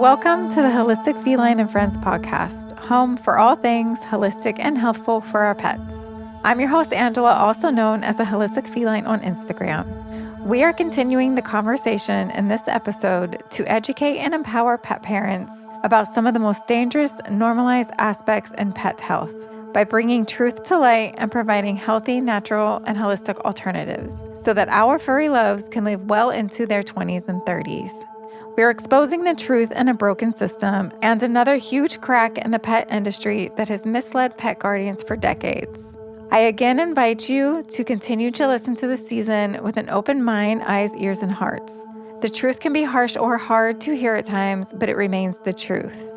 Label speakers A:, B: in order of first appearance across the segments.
A: Welcome to the Holistic Feline and Friends podcast, home for all things holistic and healthful for our pets. I'm your host, Angela, also known as a Holistic Feline on Instagram. We are continuing the conversation in this episode to educate and empower pet parents about some of the most dangerous normalized aspects in pet health by bringing truth to light and providing healthy, natural, and holistic alternatives so that our furry loves can live well into their 20s and 30s. We're exposing the truth in a broken system and another huge crack in the pet industry that has misled pet guardians for decades. I again invite you to continue to listen to the season with an open mind, eyes, ears, and hearts. The truth can be harsh or hard to hear at times, but it remains the truth.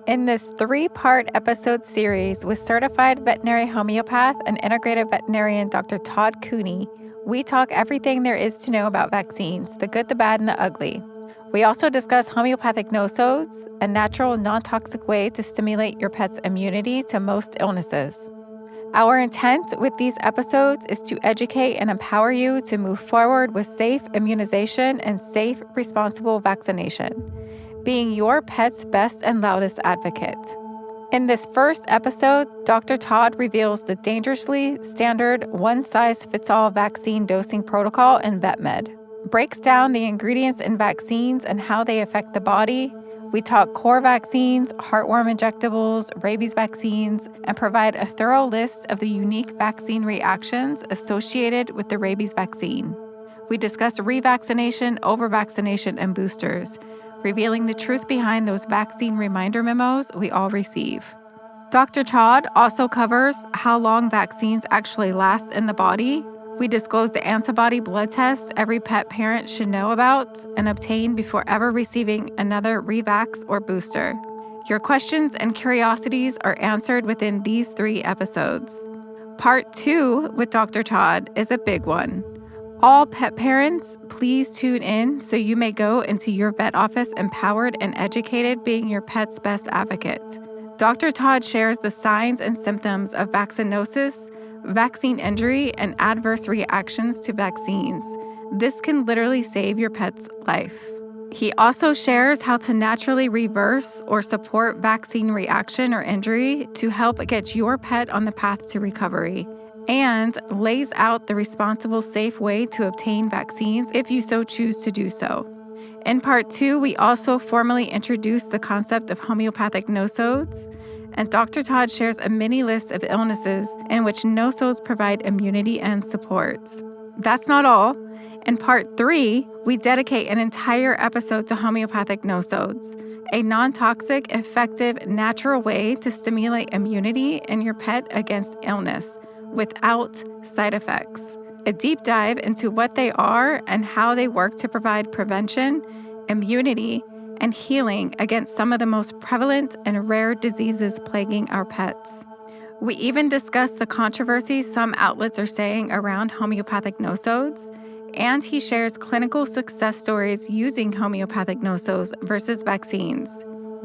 A: In this 3-part episode series with certified veterinary homeopath and integrative veterinarian Dr. TODD COONEY, we talk everything there is to know about vaccines, the good, the bad, and the ugly. We also discuss homeopathic nosodes, a natural, non-toxic way to stimulate your pet's immunity to most illnesses. Our intent with these episodes is to educate and empower you to move forward with safe immunization and safe, responsible vaccination, being your pet's best and loudest advocate. In this first episode, Dr. Todd reveals the dangerously standard one-size-fits-all vaccine dosing protocol in VetMed, breaks down the ingredients in vaccines and how they affect the body. We talk core vaccines, heartworm injectables, rabies vaccines, and provide a thorough list of the unique vaccine reactions associated with the rabies vaccine. We discuss re-vaccination, over-vaccination, and boosters, revealing the truth behind those vaccine reminder memos we all receive. Dr. Todd also covers how long vaccines actually last in the body. We disclose the antibody blood test every pet parent should know about and obtain before ever receiving another re-vax or booster. Your questions and curiosities are answered within these 3 episodes. Part 2 with Dr. Todd is a big one. All pet parents, please tune in so you may go into your vet office empowered and educated, being your pet's best advocate. Dr. Todd shares the signs and symptoms of vaccinosis, vaccine injury, and adverse reactions to vaccines. This can literally save your pet's life. He also shares how to naturally reverse or support vaccine reaction or injury to help get your pet on the path to recovery, and lays out the responsible, safe way to obtain vaccines if you so choose to do so. In part 2, we also formally introduce the concept of homeopathic nosodes, and Dr. Todd shares a mini list of illnesses in which nosodes provide immunity and support. That's not all. In part 3, we dedicate an entire episode to homeopathic nosodes, a non-toxic, effective, natural way to stimulate immunity in your pet against illness without side effects. A deep dive into what they are and how they work to provide prevention, immunity, and healing against some of the most prevalent and rare diseases plaguing our pets. We even discuss the controversy some outlets are saying around homeopathic nosodes, and he shares clinical success stories using homeopathic nosodes versus vaccines.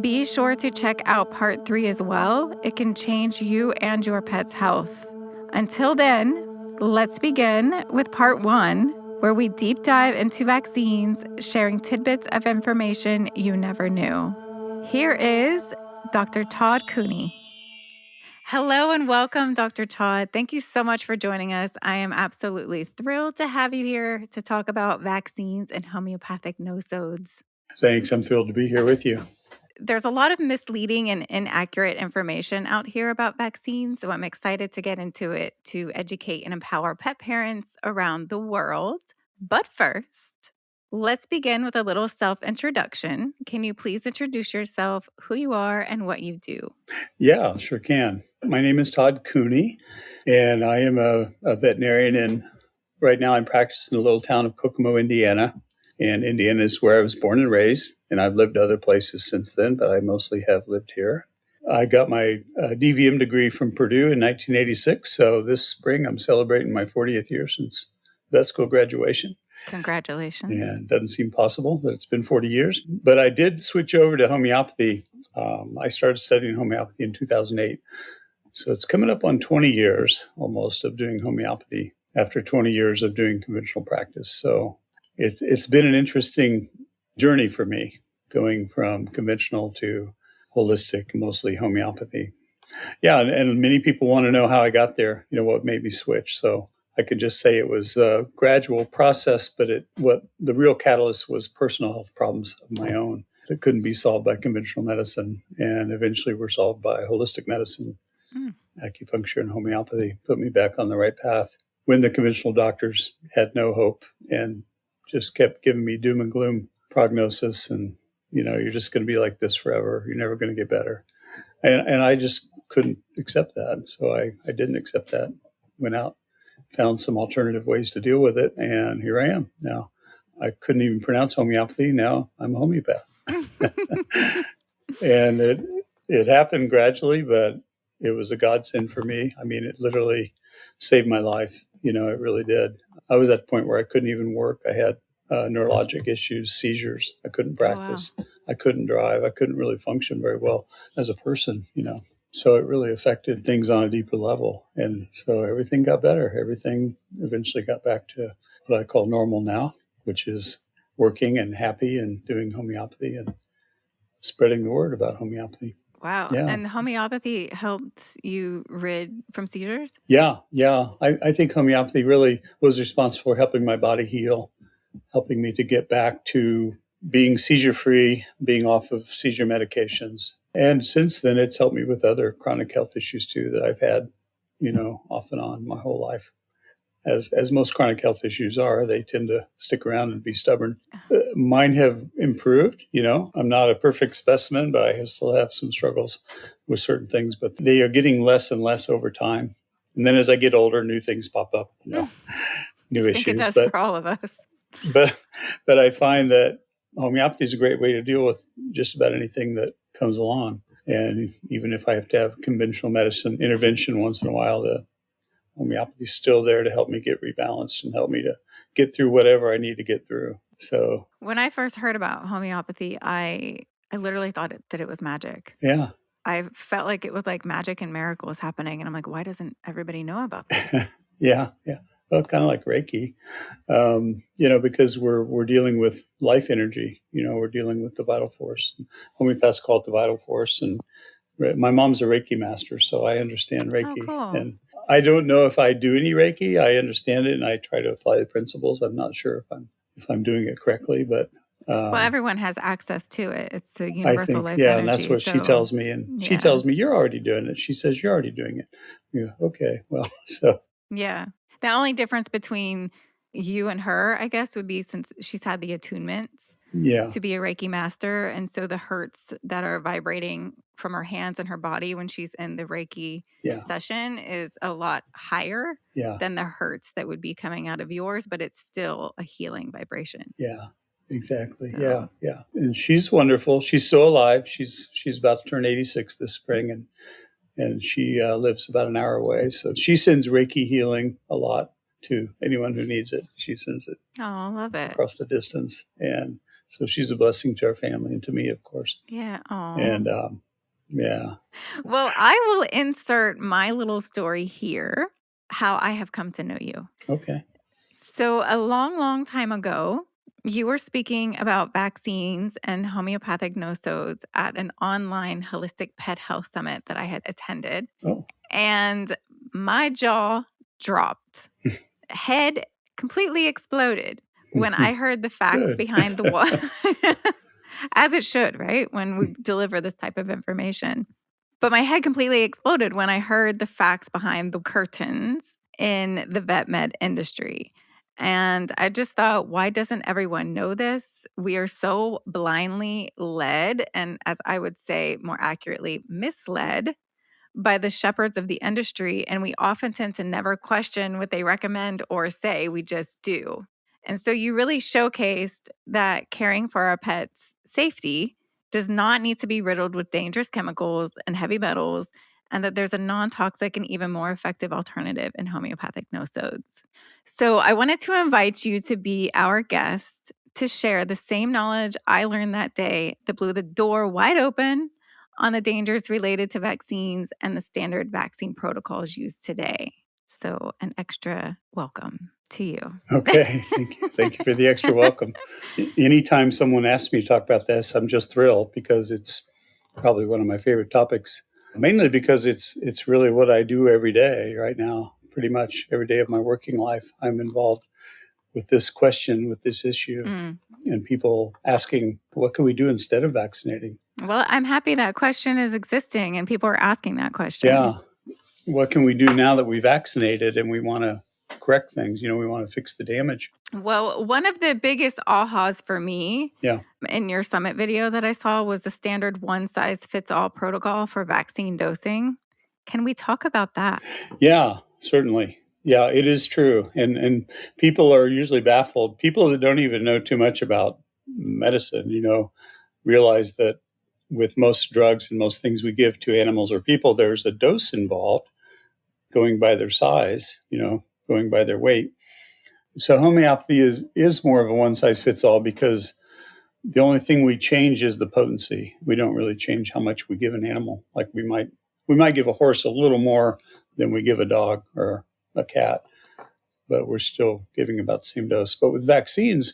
A: Be sure to check out part 3 as well. It can change you and your pet's health. Until then, let's begin with part 1, where we deep dive into vaccines, sharing tidbits of information you never knew. Here is Dr. TODD COONEY. Hello and welcome, Dr. Todd. Thank you so much for joining us. I am absolutely thrilled to have you here to talk about vaccines and homeopathic nosodes.
B: Thanks. I'm thrilled to be here with you.
A: There's a lot of misleading and inaccurate information out here about vaccines, so I'm excited to get into it to educate and empower pet parents around the world. But first, let's begin with a little self-introduction. Can you please introduce yourself, who you are, and what you do?
B: Yeah, sure can. My name is TODD COONEY, and I am a veterinarian, and right now I'm practicing in the little town of Kokomo, Indiana. And Indiana is where I was born and raised, and I've lived other places since then, but I mostly have lived here. I got my DVM degree from Purdue in 1986, so this spring I'm celebrating my 40th year since vet school graduation.
A: Congratulations.
B: And it doesn't seem possible that it's been 40 years, but I did switch over to homeopathy. I started studying homeopathy in 2008, so it's coming up on 20 years almost of doing homeopathy after 20 years of doing conventional practice. So it's been an interesting journey for me. going from conventional to holistic, mostly homeopathy. Yeah, and many people want to know how I got there, what made me switch. So I could just say it was a gradual process, but what the real catalyst was personal health problems of my own that couldn't be solved by conventional medicine, and eventually were solved by holistic medicine. Acupuncture and homeopathy put me back on the right path when the conventional doctors had no hope and just kept giving me doom and gloom prognosis, and you're just going to be like this forever, you're never going to get better. And I just couldn't accept that. So I didn't accept that. Went out, found some alternative ways to deal with it, and here I am now. I couldn't even pronounce homeopathy. Now I'm a homeopath. And it happened gradually, but it was a godsend for me. I mean, it literally saved my life. It really did. I was at the point where I couldn't even work. I had neurologic issues, seizures. I couldn't practice. Oh, wow. I couldn't drive. I couldn't really function very well as a person, So it really affected things on a deeper level. And so everything got better. Everything eventually got back to what I call normal now, which is working and happy and doing homeopathy and spreading the word about homeopathy.
A: Wow.
B: Yeah.
A: And homeopathy helped you rid from seizures?
B: Yeah. I think homeopathy really was responsible for helping my body heal, helping me to get back to being seizure-free, being off of seizure medications. And since then, it's helped me with other chronic health issues too that I've had, off and on my whole life. As most chronic health issues are, they tend to stick around and be stubborn. Mine have improved. I'm not a perfect specimen, but I still have some struggles with certain things, but they are getting less and less over time. And then as I get older, new things pop up, new issues. I think
A: it does for all of us.
B: But I find that homeopathy is a great way to deal with just about anything that comes along. And even if I have to have conventional medicine intervention once in a while, the homeopathy is still there to help me get rebalanced and help me to get through whatever I need to get through. So
A: when I first heard about homeopathy, I literally thought that it was magic.
B: Yeah.
A: I felt like it was like magic and miracles happening. And I'm like, why doesn't everybody know about this?
B: Yeah. Well, kind of like Reiki, because we're dealing with life energy. We're dealing with the vital force. Homeopaths call it the vital force. And my mom's a Reiki master, so I understand Reiki.
A: Oh, cool.
B: And I don't know if I do any Reiki. I understand it, and I try to apply the principles. I'm not sure if I'm doing it correctly, but
A: well, everyone has access to it. It's the universal life energy.
B: Yeah, and that's what she tells me. And she tells me, you're already doing it. She says, you're already doing it. Yeah, okay, well, so.
A: Yeah. The only difference between you and her, I guess, would be since she's had the attunements to be a Reiki master. And so the hertz that are vibrating from her hands and her body when she's in the Reiki session is a lot higher than the hertz that would be coming out of yours, but it's still a healing vibration.
B: Yeah, exactly. So. Yeah. And she's wonderful. She's still alive. She's about to turn 86 this spring, and she lives about an hour away. So she sends Reiki healing a lot to anyone who needs it. She sends it.
A: Oh, I love it.
B: Across the distance. And so she's a blessing to our family and to me, of course.
A: Yeah. Aww.
B: And yeah.
A: Well, I will insert my little story here, how I have come to know you.
B: Okay.
A: So a long, long time ago, you were speaking about vaccines and homeopathic nosodes at an online holistic pet health summit that I had attended.
B: Oh.
A: And my jaw dropped. Head completely exploded when I heard the facts behind the wall. As it should, right? When we deliver this type of information. But my head completely exploded when I heard the facts behind the curtains in the vet med industry. And I just thought, why doesn't everyone know this? We are so blindly led, and as I would say more accurately, misled by the shepherds of the industry. And we often tend to never question what they recommend or say, we just do. And so you really showcased that caring for our pets' safety does not need to be riddled with dangerous chemicals and heavy metals, and that there's a non-toxic and even more effective alternative in homeopathic nosodes. So I wanted to invite you to be our guest to share the same knowledge I learned that day that blew the door wide open on the dangers related to vaccines and the standard vaccine protocols used today. So an extra welcome. to you.
B: Okay. Thank you for the extra welcome. Anytime someone asks me to talk about this, I'm just thrilled because it's probably one of my favorite topics, mainly because it's really what I do every day right now. Pretty much every day of my working life, I'm involved with this question, with this issue, and people asking, what can we do instead of vaccinating?
A: Well, I'm happy that question is existing and people are asking that question.
B: Yeah. What can we do now that we vaccinated and we want to correct things? We want to fix the damage.
A: Well, one of the biggest ahas for me in your summit video that I saw was the standard one-size-fits-all protocol for vaccine dosing. Can we talk about that?
B: Yeah, certainly. Yeah, it is true. And people are usually baffled. People that don't even know too much about medicine, realize that with most drugs and most things we give to animals or people, there's a dose involved going by their size, going by their weight. So homeopathy is more of a one-size-fits-all because the only thing we change is the potency. We don't really change how much we give an animal. Like we might give a horse a little more than we give a dog or a cat, but we're still giving about the same dose. But with vaccines,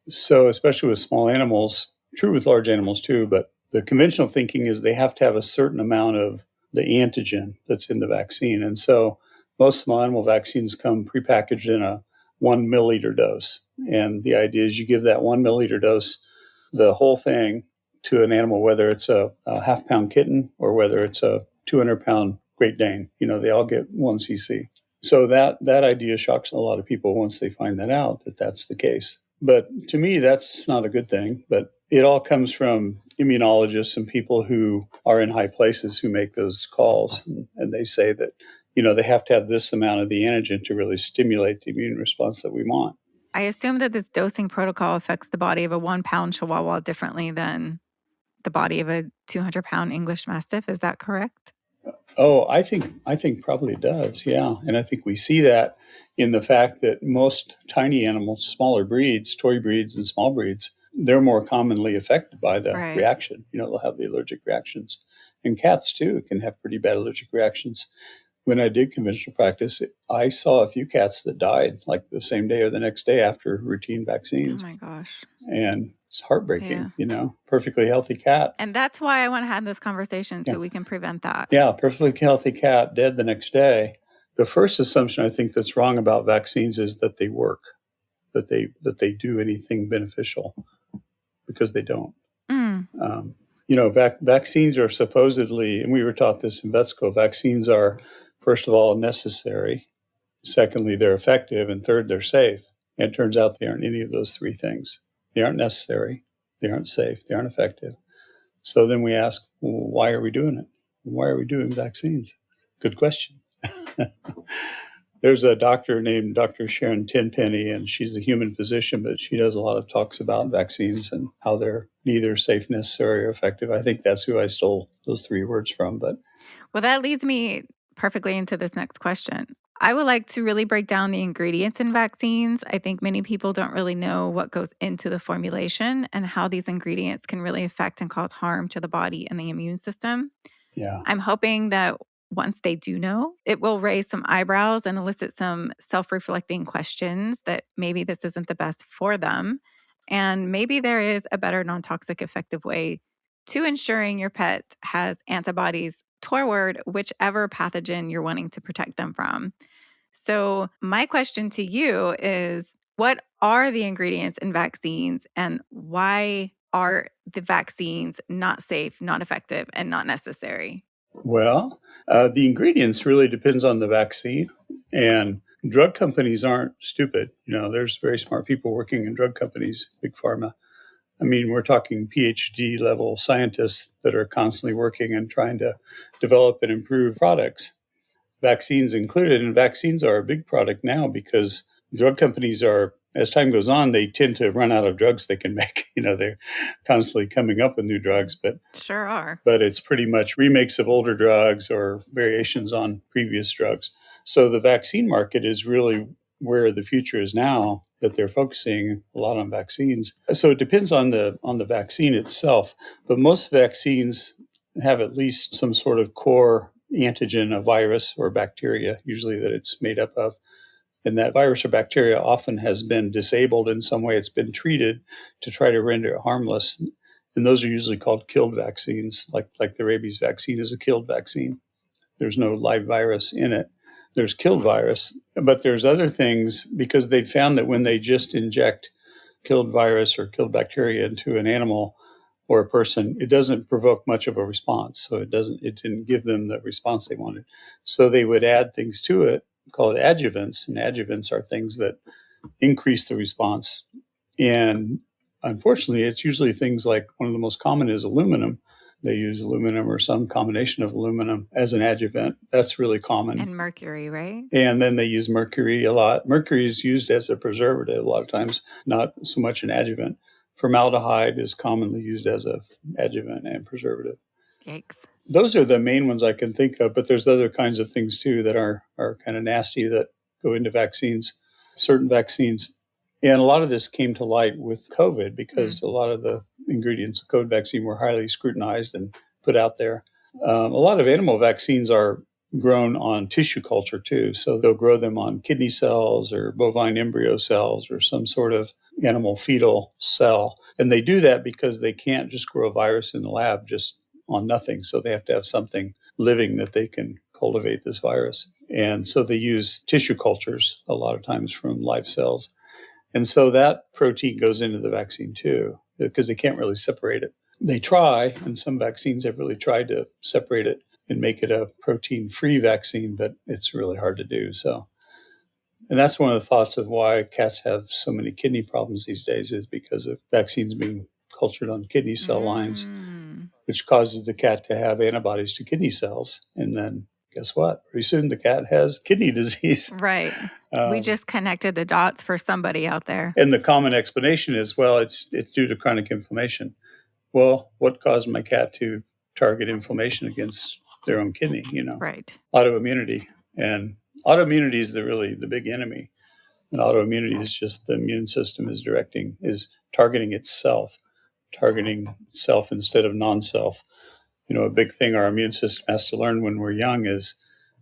B: so especially with small animals, true with large animals too, but the conventional thinking is they have to have a certain amount of the antigen that's in the vaccine. And so most small animal vaccines come prepackaged in a 1 milliliter dose. And the idea is you give that 1 milliliter dose, the whole thing, to an animal, whether it's a half-pound kitten or whether it's a 200-pound Great Dane. They all get 1 cc. So that idea shocks a lot of people once they find that out, that that's the case. But to me, that's not a good thing. But it all comes from immunologists and people who are in high places who make those calls. And they say that, they have to have this amount of the antigen to really stimulate the immune response that we want.
A: I assume that this dosing protocol affects the body of a 1-pound Chihuahua differently than the body of a 200-pound English Mastiff. Is that correct?
B: Oh, I think probably it does. Yeah. And I think we see that in the fact that most tiny animals, smaller breeds, toy breeds and small breeds, they're more commonly affected by the reaction. They'll have the allergic reactions. And cats too can have pretty bad allergic reactions. When I did conventional practice, I saw a few cats that died like the same day or the next day after routine vaccines.
A: Oh my gosh.
B: And it's heartbreaking, perfectly healthy cat.
A: And that's why I want to have this conversation so we can prevent that.
B: Yeah, perfectly healthy cat dead the next day. The first assumption I think that's wrong about vaccines is that they work, that they do anything beneficial, because they don't. Vaccines are supposedly, and we were taught this in vet school, vaccines are, first of all, necessary. Secondly, they're effective. And third, they're safe. And it turns out they aren't any of those three things. They aren't necessary. They aren't safe. They aren't effective. So then we ask, well, why are we doing it? Why are we doing vaccines? Good question. There's a doctor named Dr. Sharon Tenpenny, and she's a human physician, but she does a lot of talks about vaccines and how they're neither safe, necessary, or effective. I think that's who I stole those 3 words from. But
A: well, that leads me perfectly into this next question. I would like to really break down the ingredients in vaccines. I think many people don't really know what goes into the formulation and how these ingredients can really affect and cause harm to the body and the immune system.
B: Yeah.
A: I'm hoping that once they do know, it will raise some eyebrows and elicit some self-reflecting questions that maybe this isn't the best for them. And maybe there is a better non-toxic, effective way to ensuring your pet has antibodies toward whichever pathogen you're wanting to protect them from. So my question to you is, what are the ingredients in vaccines and why are the vaccines not safe, not effective, and not necessary?
B: Well, the ingredients really depends on the vaccine, and drug companies aren't stupid. There's very smart people working in drug companies, big pharma. I mean, we're talking PhD level scientists that are constantly working and trying to develop and improve products, vaccines included. And vaccines are a big product now because drug companies are, as time goes on, they tend to run out of drugs they can make. They're constantly coming up with new drugs, but
A: sure are.
B: But it's pretty much remakes of older drugs or variations on previous drugs. So the vaccine market is really where the future is now, that they're focusing a lot on vaccines. So it depends on the vaccine itself, but most vaccines have at least some sort of core antigen, a virus or bacteria, usually that it's made up of. And that virus or bacteria often has been disabled in some way. It's been treated to try to render it harmless. And those are usually called killed vaccines, like the rabies vaccine is a killed vaccine. There's no live virus in it. There's killed virus, but there's other things because they found that when they just inject killed virus or killed bacteria into an animal or a person, it doesn't provoke much of a response. So it didn't give them the response they wanted. So they would add things to it called adjuvants, and adjuvants are things that increase the response. And unfortunately, it's usually things like one of the most common is aluminum. They use aluminum or some combination of aluminum as an adjuvant. That's really common.
A: And mercury, right?
B: And then they use mercury a lot. Mercury is used as a preservative a lot of times, not so much an adjuvant. Formaldehyde is commonly used as an adjuvant and preservative.
A: Yikes.
B: Those are the main ones I can think of, but there's other kinds of things too that are kind of nasty that go into vaccines, certain vaccines. And a lot of this came to light with COVID because a lot of the ingredients of COVID vaccine were highly scrutinized and put out there. A lot of animal vaccines are grown on tissue culture too. So they'll grow them on kidney cells or bovine embryo cells or some sort of animal fetal cell. And they do that because they can't just grow a virus in the lab just on nothing. So they have to have something living that they can cultivate this virus. And so they use tissue cultures a lot of times from live cells. And so that protein goes into the vaccine too, because they can't really separate it. They try, and some vaccines have really tried to separate it and make it a protein-free vaccine, but it's really hard to do. So, and that's one of the thoughts of why cats have so many kidney problems these days is because of vaccines being cultured on kidney cell lines, which causes the cat to have antibodies to kidney cells. And then guess what? Pretty soon the cat has kidney disease.
A: Right. We just connected the dots for somebody out there.
B: And the common explanation is, well, it's due to chronic inflammation. Well, what caused my cat to target inflammation against their own kidney?
A: Right.
B: Autoimmunity. And autoimmunity is the big enemy. And autoimmunity is just the immune system is targeting itself instead of non-self. A big thing our immune system has to learn when we're young is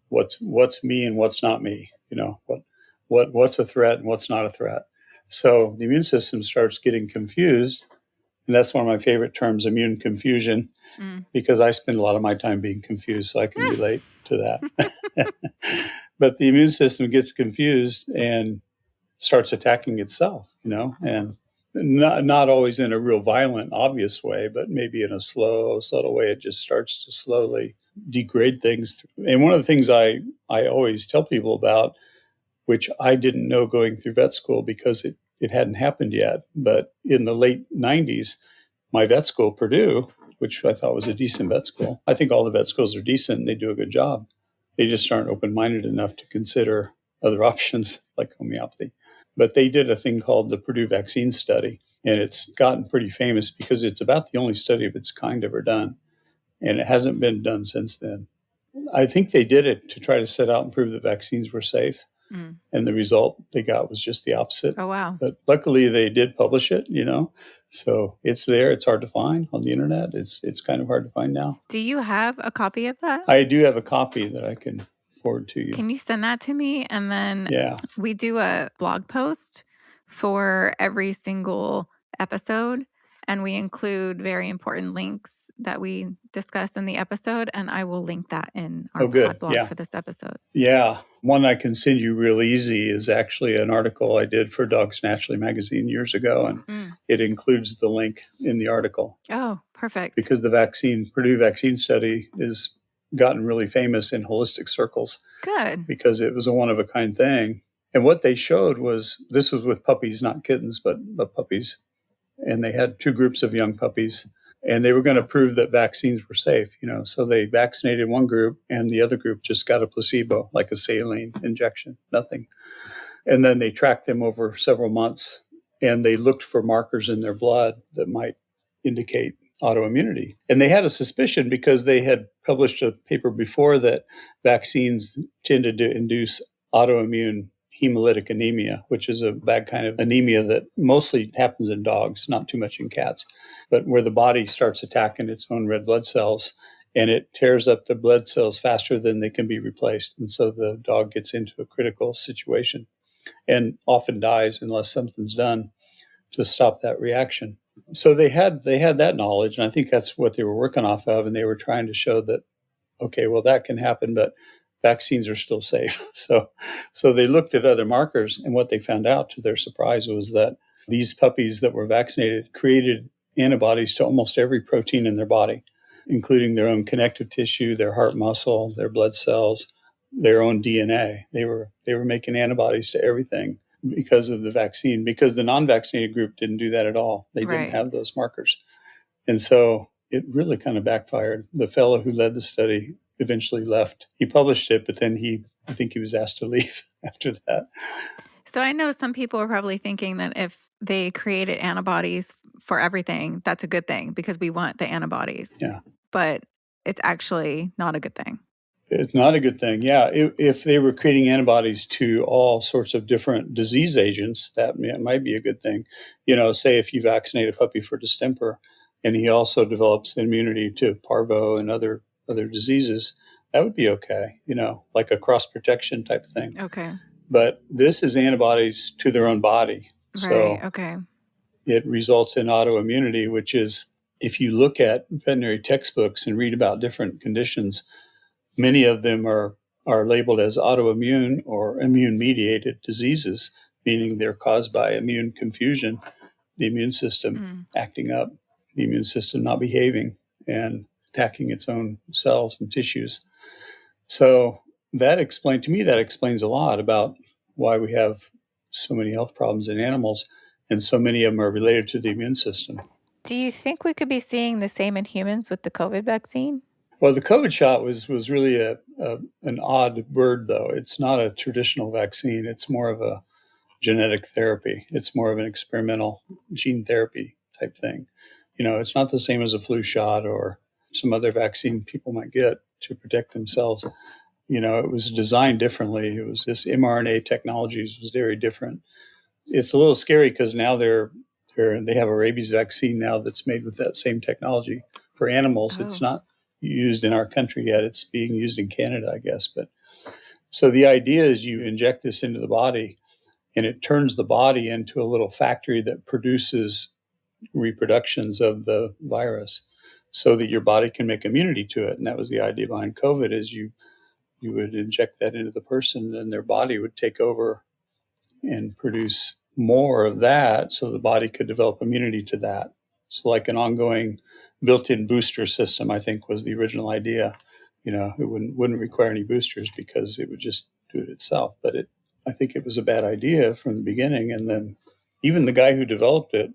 B: what's me and what's not me. What's a threat and what's not a threat. So the immune system starts getting confused. And that's one of my favorite terms, immune confusion, because I spend a lot of my time being confused, so I can relate to that. But the immune system gets confused and starts attacking itself, and not always in a real violent, obvious way, but maybe in a slow, subtle way. It just starts to slowly degrade things. And one of the things I always tell people about, which I didn't know going through vet school because it hadn't happened yet. But in the late 90s, my vet school, Purdue, which I thought was a decent vet school. I think all the vet schools are decent and they do a good job. They just aren't open-minded enough to consider other options like homeopathy. But they did a thing called the Purdue Vaccine Study, and it's gotten pretty famous because it's about the only study of its kind ever done. And it hasn't been done since then. I think they did it to try to set out and prove that vaccines were safe. And the result they got was just the opposite.
A: Oh, wow.
B: But luckily they did publish it, So it's there. It's hard to find on the internet. It's kind of hard to find now.
A: Do you have a copy of that?
B: I do have a copy that I can forward to you.
A: Can you send that to me? And then
B: Yeah.
A: We do a blog post for every single episode. And we include very important links that we discuss in the episode. And I will link that in our pod blog for this episode.
B: Yeah. One I can send you real easy is actually an article I did for Dogs Naturally magazine years ago. And it includes the link in the article.
A: Oh, perfect.
B: Because the Purdue vaccine study is gotten really famous in holistic circles.
A: Good.
B: Because it was a one-of-a-kind thing. And what they showed this was with puppies, not kittens, but puppies. And they had two groups of young puppies, and they were going to prove that vaccines were safe, So they vaccinated one group, and the other group just got a placebo, like a saline injection, nothing. And then they tracked them over several months, and they looked for markers in their blood that might indicate autoimmunity. And they had a suspicion because they had published a paper before that vaccines tended to induce autoimmune hemolytic anemia, which is a bad kind of anemia that mostly happens in dogs, not too much in cats, but where the body starts attacking its own red blood cells and it tears up the blood cells faster than they can be replaced. And so the dog gets into a critical situation. and often dies unless something's done to stop that reaction. So they had that knowledge, and I think that's what they were working off of, and they were trying to show that, okay, well, that can happen, but vaccines are still safe. So they looked at other markers, and what they found out, to their surprise, was that these puppies that were vaccinated created antibodies to almost every protein in their body, including their own connective tissue, their heart muscle, their blood cells, their own DNA. They were making antibodies to everything because of the vaccine, because the non-vaccinated group didn't do that at all. They didn't have those markers. And so it really kind of backfired. The fellow who led the study eventually left. He published it, but then I think he was asked to leave after that.
A: So I know some people are probably thinking that if they created antibodies for everything, that's a good thing because we want the antibodies.
B: Yeah.
A: But it's actually not a good thing.
B: It's not a good thing. Yeah. If they were creating antibodies to all sorts of different disease agents, that might be a good thing. Say if you vaccinate a puppy for distemper and he also develops immunity to parvo and other diseases, that would be okay, like a cross protection type of thing.
A: Okay.
B: But this is antibodies to their own body.
A: Right. Okay.
B: It results in autoimmunity, which is, if you look at veterinary textbooks and read about different conditions, many of them are labeled as autoimmune or immune-mediated diseases, meaning they're caused by immune confusion, the immune system acting up, the immune system not behaving and attacking its own cells and tissues. So that explains a lot about why we have so many health problems in animals, and so many of them are related to the immune system.
A: Do you think we could be seeing the same in humans with the COVID vaccine?
B: Well, the COVID shot was really an odd bird, though. It's not a traditional vaccine. It's more of a genetic therapy. It's more of an experimental gene therapy type thing. It's not the same as a flu shot or some other vaccine people might get to protect themselves. It was designed differently. It was this mRNA technologies was very different. It's a little scary because now they have a rabies vaccine now that's made with that same technology for animals. Oh. It's not used in our country yet. It's being used in Canada, I guess. But so the idea is you inject this into the body and it turns the body into a little factory that produces reproductions of the virus so that your body can make immunity to it. And that was the idea behind COVID, is you would inject that into the person and their body would take over and produce more of that so the body could develop immunity to that. So like an ongoing built-in booster system, I think, was the original idea. It wouldn't require any boosters because it would just do it itself. But I think it was a bad idea from the beginning. And then even the guy who developed it,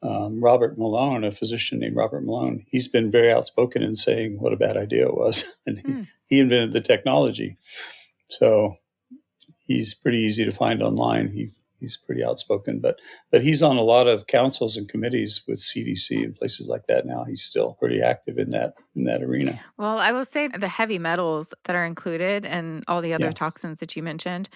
B: Robert Malone, a physician named Robert Malone, he's been very outspoken in saying what a bad idea it was. And he invented the technology. So he's pretty easy to find online. He's pretty outspoken, but he's on a lot of councils and committees with CDC and places like that now. He's still pretty active in that arena.
A: Well, I will say the heavy metals that are included and all the other toxins that you mentioned,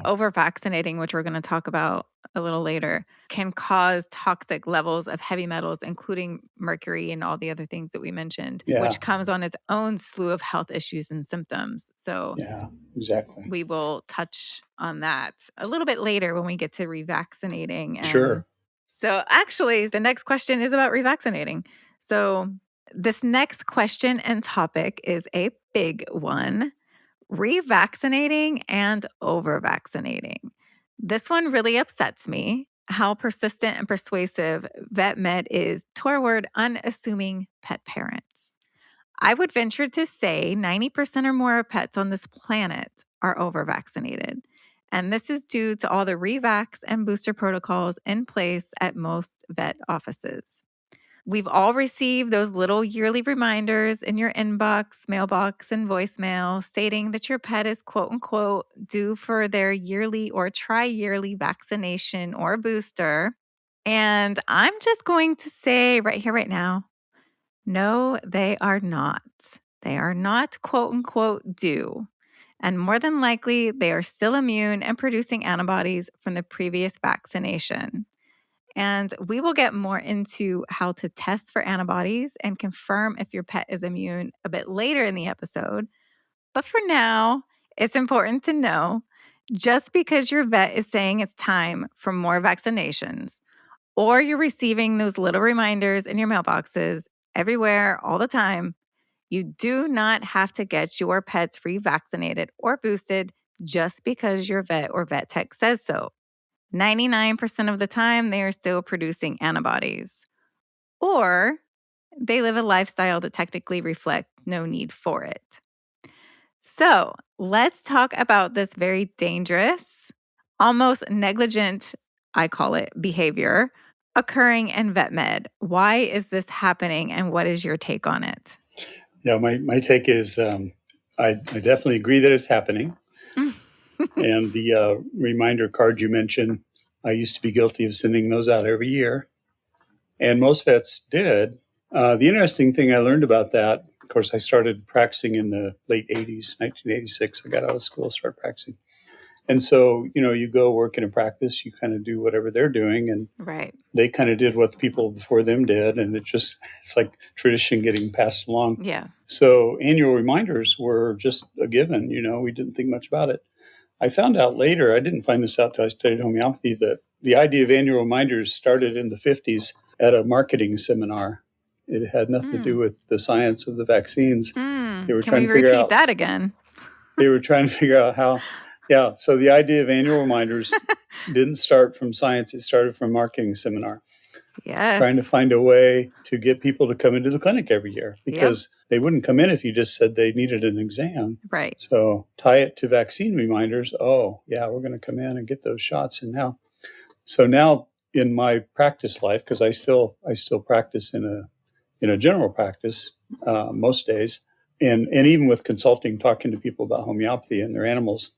A: over-vaccinating, which we're going to talk about a little later, can cause toxic levels of heavy metals, including mercury and all the other things that we mentioned, which comes on its own slew of health issues and symptoms. So
B: yeah, exactly.
A: We will touch on that a little bit later when we get to revaccinating.
B: Sure.
A: So actually, the next question is about revaccinating. So this next question and topic is a big one: revaccinating and over-vaccinating. This one really upsets me, how persistent and persuasive vet med is toward unassuming pet parents. I would venture to say 90% or more of pets on this planet are over-vaccinated. And this is due to all the revax and booster protocols in place at most vet offices. We've all received those little yearly reminders in your inbox, mailbox, and voicemail stating that your pet is quote unquote due for their yearly or tri-yearly vaccination or booster. And I'm just going to say right here, right now, no, they are not. They are not quote unquote due. And more than likely, they are still immune and producing antibodies from the previous vaccination. And we will get more into how to test for antibodies and confirm if your pet is immune a bit later in the episode. But for now, it's important to know Just because your vet is saying it's time for more vaccinations, or you're receiving those little reminders in your mailboxes everywhere all the time, you do not have to get your pets re-vaccinated or boosted just because your vet or vet tech says so. 99% of the time, they are still producing antibodies. Or they live a lifestyle that technically reflect no need for it. So let's talk about this very dangerous, almost negligent, I call it, behavior occurring in vet med. Why is this happening and what is your take on it?
B: Yeah, my take is I definitely agree that it's happening. And the reminder card you mentioned, I used to be guilty of sending those out every year. And most vets did. The interesting thing I learned about that, of course, I started practicing in the late 80s, 1986. I got out of school, started practicing. And so, you go work in a practice, you kind of do whatever they're doing. And
A: Right.
B: they kind of did what the people before them did. And it's like tradition getting passed along.
A: Yeah.
B: So annual reminders were just a given. We didn't think much about it. I found out later, I didn't find this out till I studied homeopathy, that the idea of annual reminders started in the 50s at a marketing seminar. It had nothing to do with the science of the vaccines. They were
A: Can
B: trying
A: we
B: to figure
A: repeat
B: out
A: that again?
B: They were trying to figure out how. Yeah, so the idea of annual reminders didn't start from science; it started from marketing seminar.
A: Yes.
B: Trying to find a way to get people to come into the clinic every year, because they wouldn't come in if you just said they needed an exam.
A: Right.
B: So tie it to vaccine reminders. Oh, yeah, we're going to come in and get those shots. And now in my practice life, because I still practice in a general practice most days, and even with consulting, talking to people about homeopathy and their animals,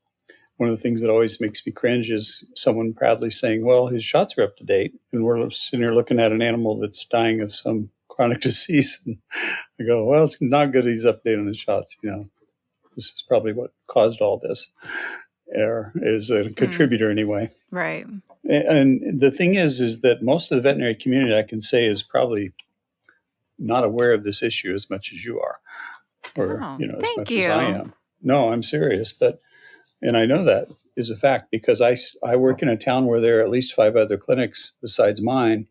B: one of the things that always makes me cringe is someone proudly saying, well, his shots are up to date. And we're sitting here looking at an animal that's dying of some chronic disease. And I go, well, it's not good he's up to date on his shots. This is probably what caused all this, or is a contributor anyway.
A: Right.
B: And the thing is that most of the veterinary community, I can say, is probably not aware of this issue as much as you are, or, as much as I am. No, I'm serious. And I know that is a fact because I work in a town where there are at least 5 other clinics besides mine,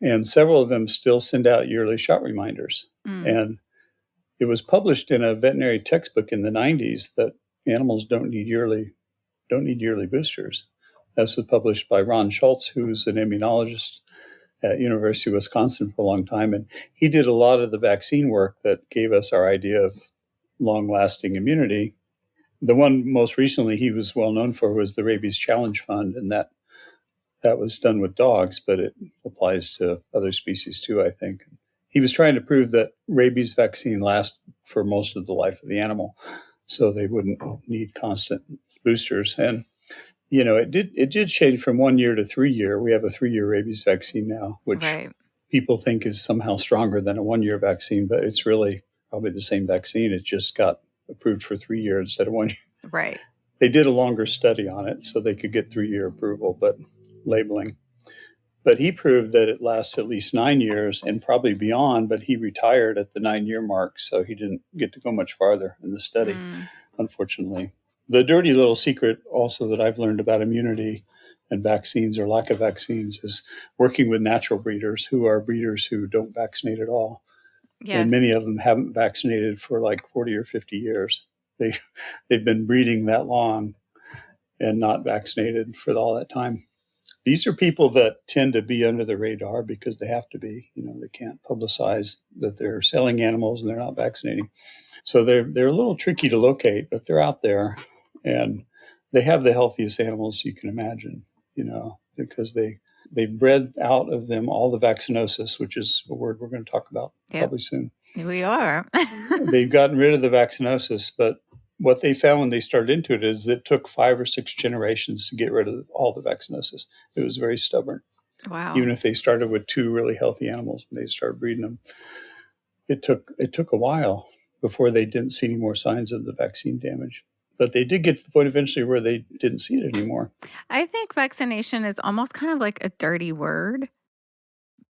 B: and several of them still send out yearly shot reminders. And it was published in a veterinary textbook in the 90s that animals don't need yearly boosters. This was published by Ron Schultz, who's an immunologist at University of Wisconsin for a long time, and he did a lot of the vaccine work that gave us our idea of long-lasting immunity. The one most recently he was well known for was the Rabies Challenge Fund, and that was done with dogs, but it applies to other species too, I think. He was trying to prove that rabies vaccine lasts for most of the life of the animal, so they wouldn't need constant boosters. And, it did shade from 1 year to 3 year. We have a 3-year rabies vaccine now, which people think is somehow stronger than a 1-year vaccine, but it's really probably the same vaccine. It just got approved for 3 years instead of 1 year.
A: Right.
B: They did a longer study on it so they could get 3-year approval, but labeling. But he proved that it lasts at least 9 years and probably beyond, but he retired at the 9-year mark, so he didn't get to go much farther in the study, unfortunately. The dirty little secret also that I've learned about immunity and vaccines or lack of vaccines is working with natural breeders who are breeders who don't vaccinate at all. Yes. And many of them haven't vaccinated for like 40 or 50 years. They've been breeding that long and not vaccinated for all that time. These are people that tend to be under the radar because they have to be. They can't publicize that they're selling animals and they're not vaccinating. So they're a little tricky to locate, but they're out there, and they have the healthiest animals you can imagine, because they've bred out of them all the vaccinosis, which is a word we're going to talk about probably soon.
A: We are.
B: They've gotten rid of the vaccinosis, but what they found when they started into it is it took 5 or 6 generations to get rid of all the vaccinosis. It was very stubborn.
A: Wow.
B: Even if they started with 2 really healthy animals and they started breeding them, it took a while before they didn't see any more signs of the vaccine damage. But they did get to the point eventually where they didn't see it anymore.
A: I think vaccination is almost kind of like a dirty word,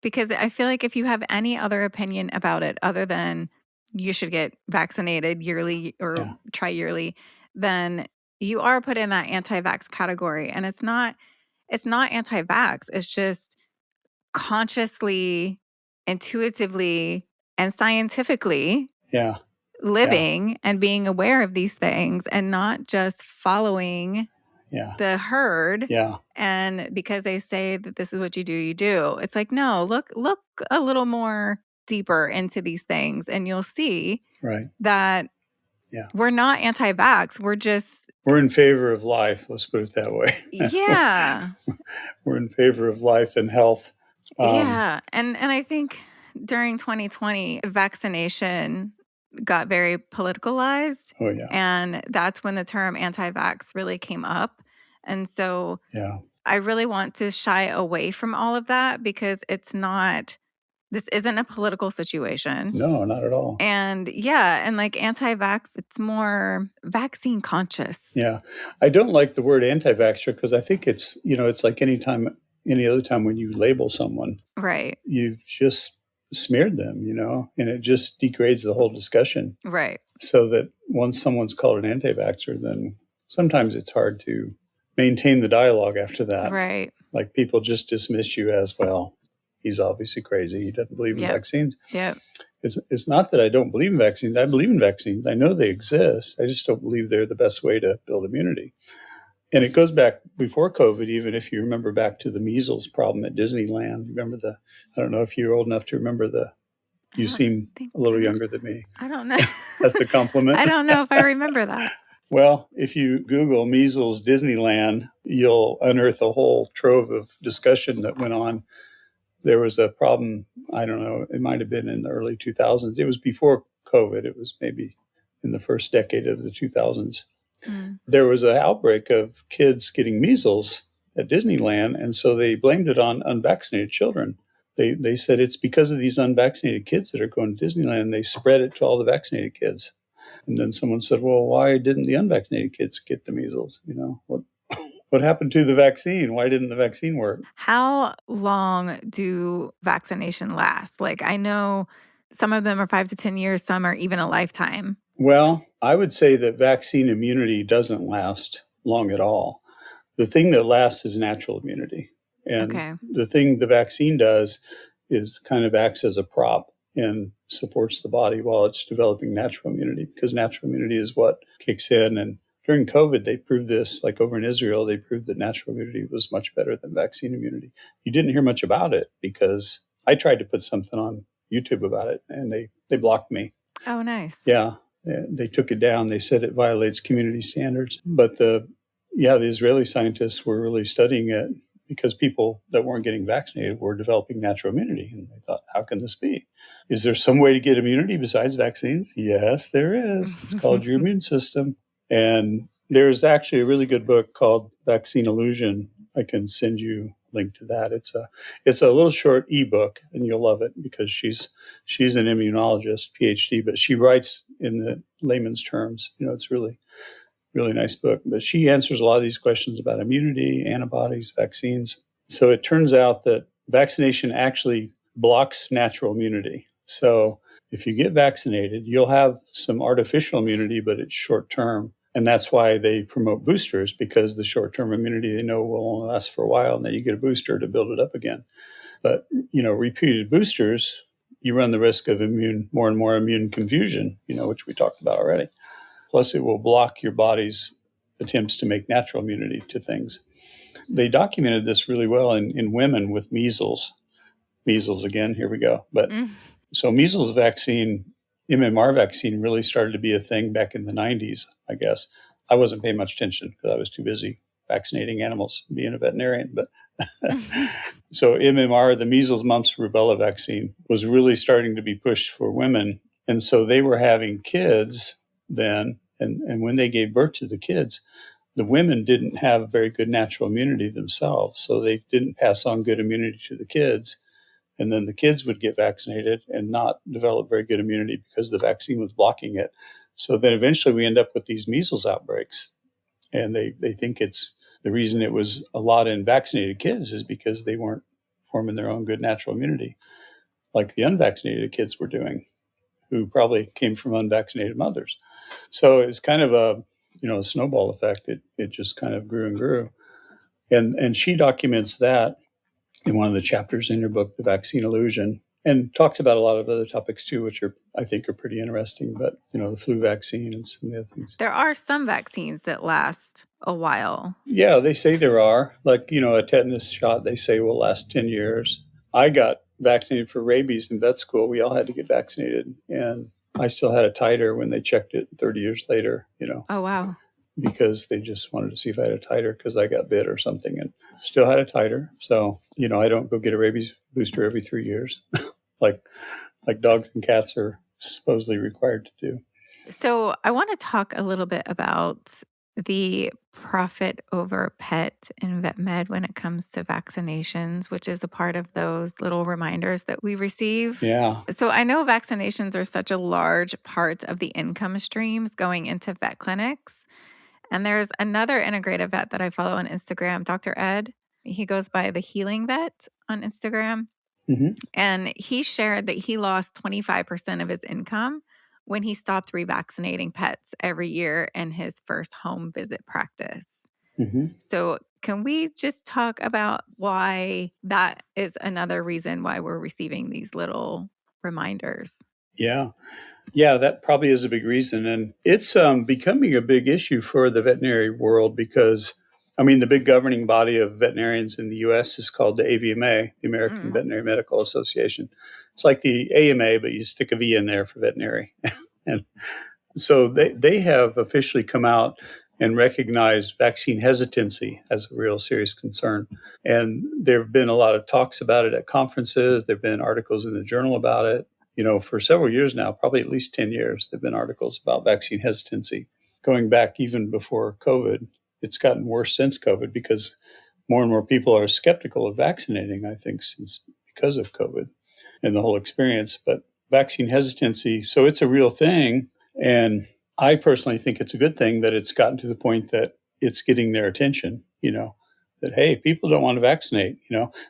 A: because I feel like if you have any other opinion about it other than you should get vaccinated yearly or tri-yearly, then you are put in that anti-vax category. And it's not anti-vax. It's just consciously, intuitively, and scientifically living and being aware of these things and not just following the herd. And because they say that this is what you do, you do. It's like, no, look a little more deeper into these things and you'll see that we're not anti-vax.
B: We're in favor of life. Let's put it that way.
A: Yeah.
B: We're in favor of life and health.
A: And I think during 2020, vaccination got very politicalized.
B: Oh, yeah.
A: And that's when the term anti-vax really came up. And so I really want to shy away from all of that because this isn't a political situation.
B: No, not at all.
A: And and like anti-vax, it's more vaccine conscious.
B: Yeah. I don't like the word anti-vaxxer because I think it's, it's like any other time when you label someone.
A: Right.
B: You've just smeared them, and it just degrades the whole discussion.
A: Right.
B: So that once someone's called an anti-vaxxer, then sometimes it's hard to maintain the dialogue after that.
A: Right.
B: Like people just dismiss you as, well, he's obviously crazy. He doesn't believe in vaccines.
A: Yeah.
B: It's not that I don't believe in vaccines. I believe in vaccines. I know they exist. I just don't believe they're the best way to build immunity. And it goes back before COVID, even if you remember back to the measles problem at Disneyland. Remember I don't know if you're old enough to remember you seem a little younger than me.
A: I don't know.
B: That's a compliment.
A: I don't know if I remember that.
B: Well, if you Google measles Disneyland, you'll unearth a whole trove of discussion that went on. There was a problem, I don't know, it might have been in the early 2000s. It was before COVID. It was maybe in the first decade of the 2000s. There was an outbreak of kids getting measles at Disneyland, and so they blamed it on unvaccinated children. They said it's because of these unvaccinated kids that are going to Disneyland, and they spread it to all the vaccinated kids. And then someone said, well, why didn't the unvaccinated kids get the measles? What happened to the vaccine? Why didn't the vaccine work?
A: How long do vaccination last? Like, I know some of them are 5 to 10 years, some are even a lifetime.
B: Well, I would say that vaccine immunity doesn't last long at all. The thing that lasts is natural immunity. And the thing the vaccine does is kind of acts as a prop and supports the body while it's developing natural immunity, because natural immunity is what kicks in. And during COVID, they proved this, like over in Israel, they proved that natural immunity was much better than vaccine immunity. You didn't hear much about it because I tried to put something on YouTube about it and they blocked me.
A: Oh, nice.
B: Yeah. They took it down. They said it violates community standards. But the Israeli scientists were really studying it because people that weren't getting vaccinated were developing natural immunity. And they thought, how can this be? Is there some way to get immunity besides vaccines? Yes, there is. It's called your immune system. And there's actually a really good book called Vaccine Illusion. I can send you a link to that. It's a little short ebook, and you'll love it because she's an immunologist, PhD, but she writes in the layman's terms. It's really, really nice book. But she answers a lot of these questions about immunity, antibodies, vaccines. So it turns out that vaccination actually blocks natural immunity. So if you get vaccinated, you'll have some artificial immunity, but it's short term. And that's why they promote boosters, because the short-term immunity they know will only last for a while, and then you get a booster to build it up again. But, repeated boosters, you run the risk of more and more immune confusion, which we talked about already. Plus, it will block your body's attempts to make natural immunity to things. They documented this really well in women with measles. Measles again, here we go. But so measles vaccine, MMR vaccine really started to be a thing back in the 90s, I guess. I wasn't paying much attention because I was too busy vaccinating animals, being a veterinarian. But so MMR, the measles, mumps, rubella vaccine, was really starting to be pushed for women. And so they were having kids then. And when they gave birth to the kids, the women didn't have very good natural immunity themselves. So they didn't pass on good immunity to the kids. And then the kids would get vaccinated and not develop very good immunity because the vaccine was blocking it. So then eventually we end up with these measles outbreaks. And they think it's the reason it was a lot in vaccinated kids is because they weren't forming their own good natural immunity, like the unvaccinated kids were doing, who probably came from unvaccinated mothers. So it's kind of a snowball effect. It just kind of grew and grew. And she documents that in one of the chapters in your book, The Vaccine Illusion, and talks about a lot of other topics too, which I think are pretty interesting. But, the flu vaccine and some of the other things.
A: There are some vaccines that last a while.
B: Yeah, they say there are. Like, a tetanus shot, they say will last 10 years. I got vaccinated for rabies in vet school. We all had to get vaccinated. And I still had a titer when they checked it 30 years later,
A: Oh, wow.
B: because they just wanted to see if I had a titer because I got bit or something, and still had a titer. So, I don't go get a rabies booster every 3 years like dogs and cats are supposedly required to do.
A: So I want to talk a little bit about the profit over pet in vet med when it comes to vaccinations, which is a part of those little reminders that we receive.
B: Yeah.
A: So I know vaccinations are such a large part of the income streams going into vet clinics. And there's another integrative vet that I follow on Instagram, Dr. Ed. He goes by the Healing Vet on Instagram.
B: Mm-hmm.
A: And he shared that he lost 25% of his income when he stopped revaccinating pets every year in his first home visit practice.
B: Mm-hmm.
A: So can we just talk about why that is another reason why we're receiving these little reminders?
B: Yeah. Yeah, that probably is a big reason. And it's becoming a big issue for the veterinary world because, the big governing body of veterinarians in the U.S. is called the AVMA, the American Veterinary Medical Association. It's like the AMA, but you stick a V in there for veterinary. And so they have officially come out and recognized vaccine hesitancy as a real serious concern. And there have been a lot of talks about it at conferences. There have been articles in the journal about it. For several years now, probably at least 10 years, there have been articles about vaccine hesitancy. Going back even before COVID, it's gotten worse since COVID because more and more people are skeptical of vaccinating, I think, because of COVID and the whole experience. But vaccine hesitancy, so it's a real thing. And I personally think it's a good thing that it's gotten to the point that it's getting their attention, that, hey, people don't want to vaccinate,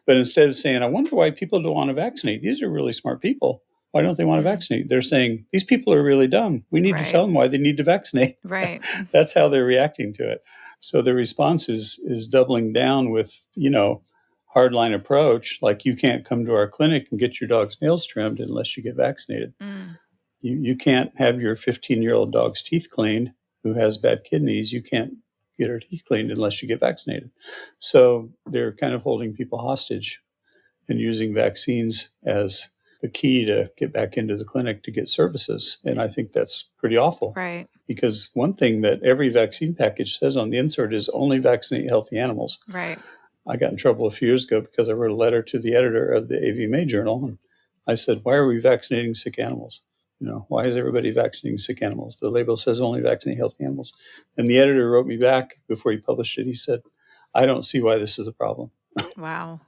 B: But instead of saying, I wonder why people don't want to vaccinate, these are really smart people. Why don't they want to vaccinate? They're saying, these people are really dumb. We need to tell them why they need to vaccinate.
A: Right.
B: That's how they're reacting to it. So the response is doubling down with, hardline approach, like you can't come to our clinic and get your dog's nails trimmed unless you get vaccinated. You can't have your 15-year-old dog's teeth cleaned who has bad kidneys. You can't get her teeth cleaned unless you get vaccinated. So they're kind of holding people hostage and using vaccines as the key to get back into the clinic to get services. And I think that's pretty awful.
A: Right.
B: Because one thing that every vaccine package says on the insert is only vaccinate healthy animals.
A: Right.
B: I got in trouble a few years ago because I wrote a letter to the editor of the AVMA journal. And I said, why are we vaccinating sick animals? Why is everybody vaccinating sick animals? The label says only vaccinate healthy animals. And the editor wrote me back before he published it. He said, I don't see why this is a problem.
A: Wow.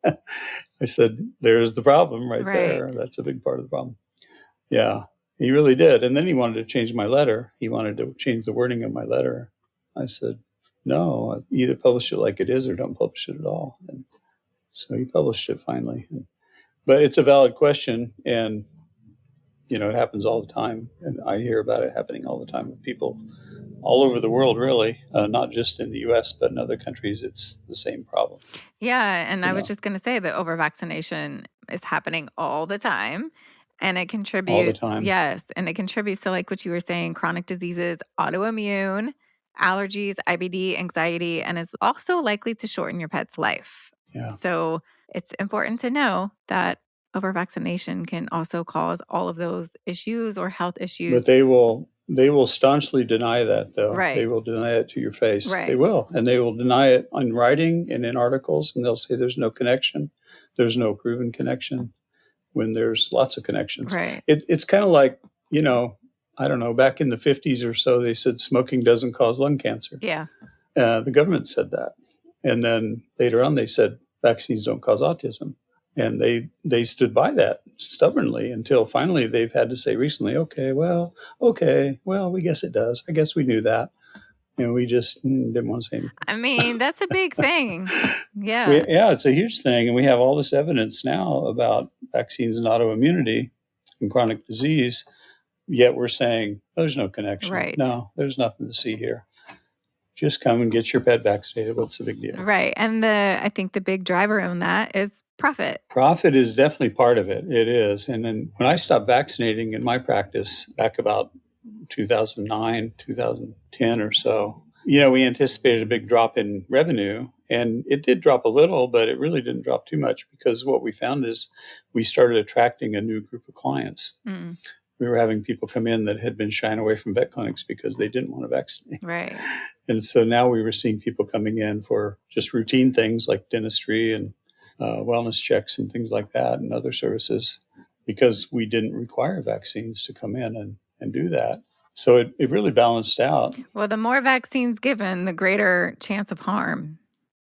B: I said, there's the problem right there. That's a big part of the problem. Yeah, he really did. And then he wanted to change my letter. He wanted to change the wording of my letter. I said, no, either publish it like it is or don't publish it at all. And so he published it finally. But it's a valid question. And, it happens all the time. And I hear about it happening all the time with people all over the world, really, not just in the U.S., but in other countries, it's the same problem.
A: Yeah. And I was just going to say that over-vaccination is happening all the time. And it contributes.
B: All the time.
A: Yes. And it contributes to, like what you were saying, chronic diseases, autoimmune, allergies, IBD, anxiety, and is also likely to shorten your pet's life.
B: Yeah.
A: So it's important to know that over-vaccination can also cause all of those issues or health issues.
B: But they will staunchly deny that, though.
A: Right.
B: They will deny it to your face.
A: Right.
B: They will. And they will deny it in writing and in articles. And they'll say there's no connection. There's no proven connection when there's lots of connections.
A: Right.
B: It's kind of like, I don't know, back in the 50s or so, they said smoking doesn't cause lung cancer.
A: Yeah.
B: The government said that. And then later on, they said vaccines don't cause autism. And they stood by that stubbornly until finally they've had to say recently, well, we guess it does. I guess we knew that. And we just didn't want to say anything.
A: That's a big thing. Yeah.
B: It's a huge thing. And we have all this evidence now about vaccines and autoimmunity and chronic disease. Yet we're saying, there's no connection.
A: Right.
B: No, there's nothing to see here. Just come and get your pet vaccinated. What's the big deal?
A: Right. And I think the big driver in that is profit.
B: Profit is definitely part of it. It is. And then when I stopped vaccinating in my practice back about 2009, 2010 or so, we anticipated a big drop in revenue. And it did drop a little, but it really didn't drop too much, because what we found is we started attracting a new group of clients.
A: Mm.
B: We were having people come in that had been shying away from vet clinics because they didn't want to vaccinate.
A: Right.
B: And so now we were seeing people coming in for just routine things like dentistry and wellness checks and things like that, and other services, because we didn't require vaccines to come in and do that. So it really balanced out.
A: Well, the more vaccines given, the greater chance of harm.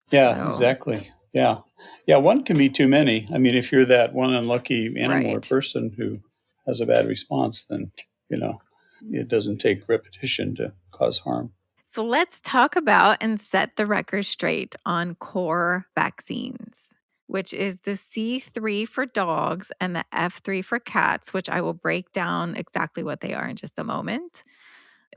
B: Yeah, exactly. Yeah. Yeah, one can be too many. I mean, if you're that one unlucky animal or person who has a bad response, then, it doesn't take repetition to cause harm.
A: So let's talk about and set the record straight on core vaccines, which is the C3 for dogs and the F3 for cats, which I will break down exactly what they are in just a moment.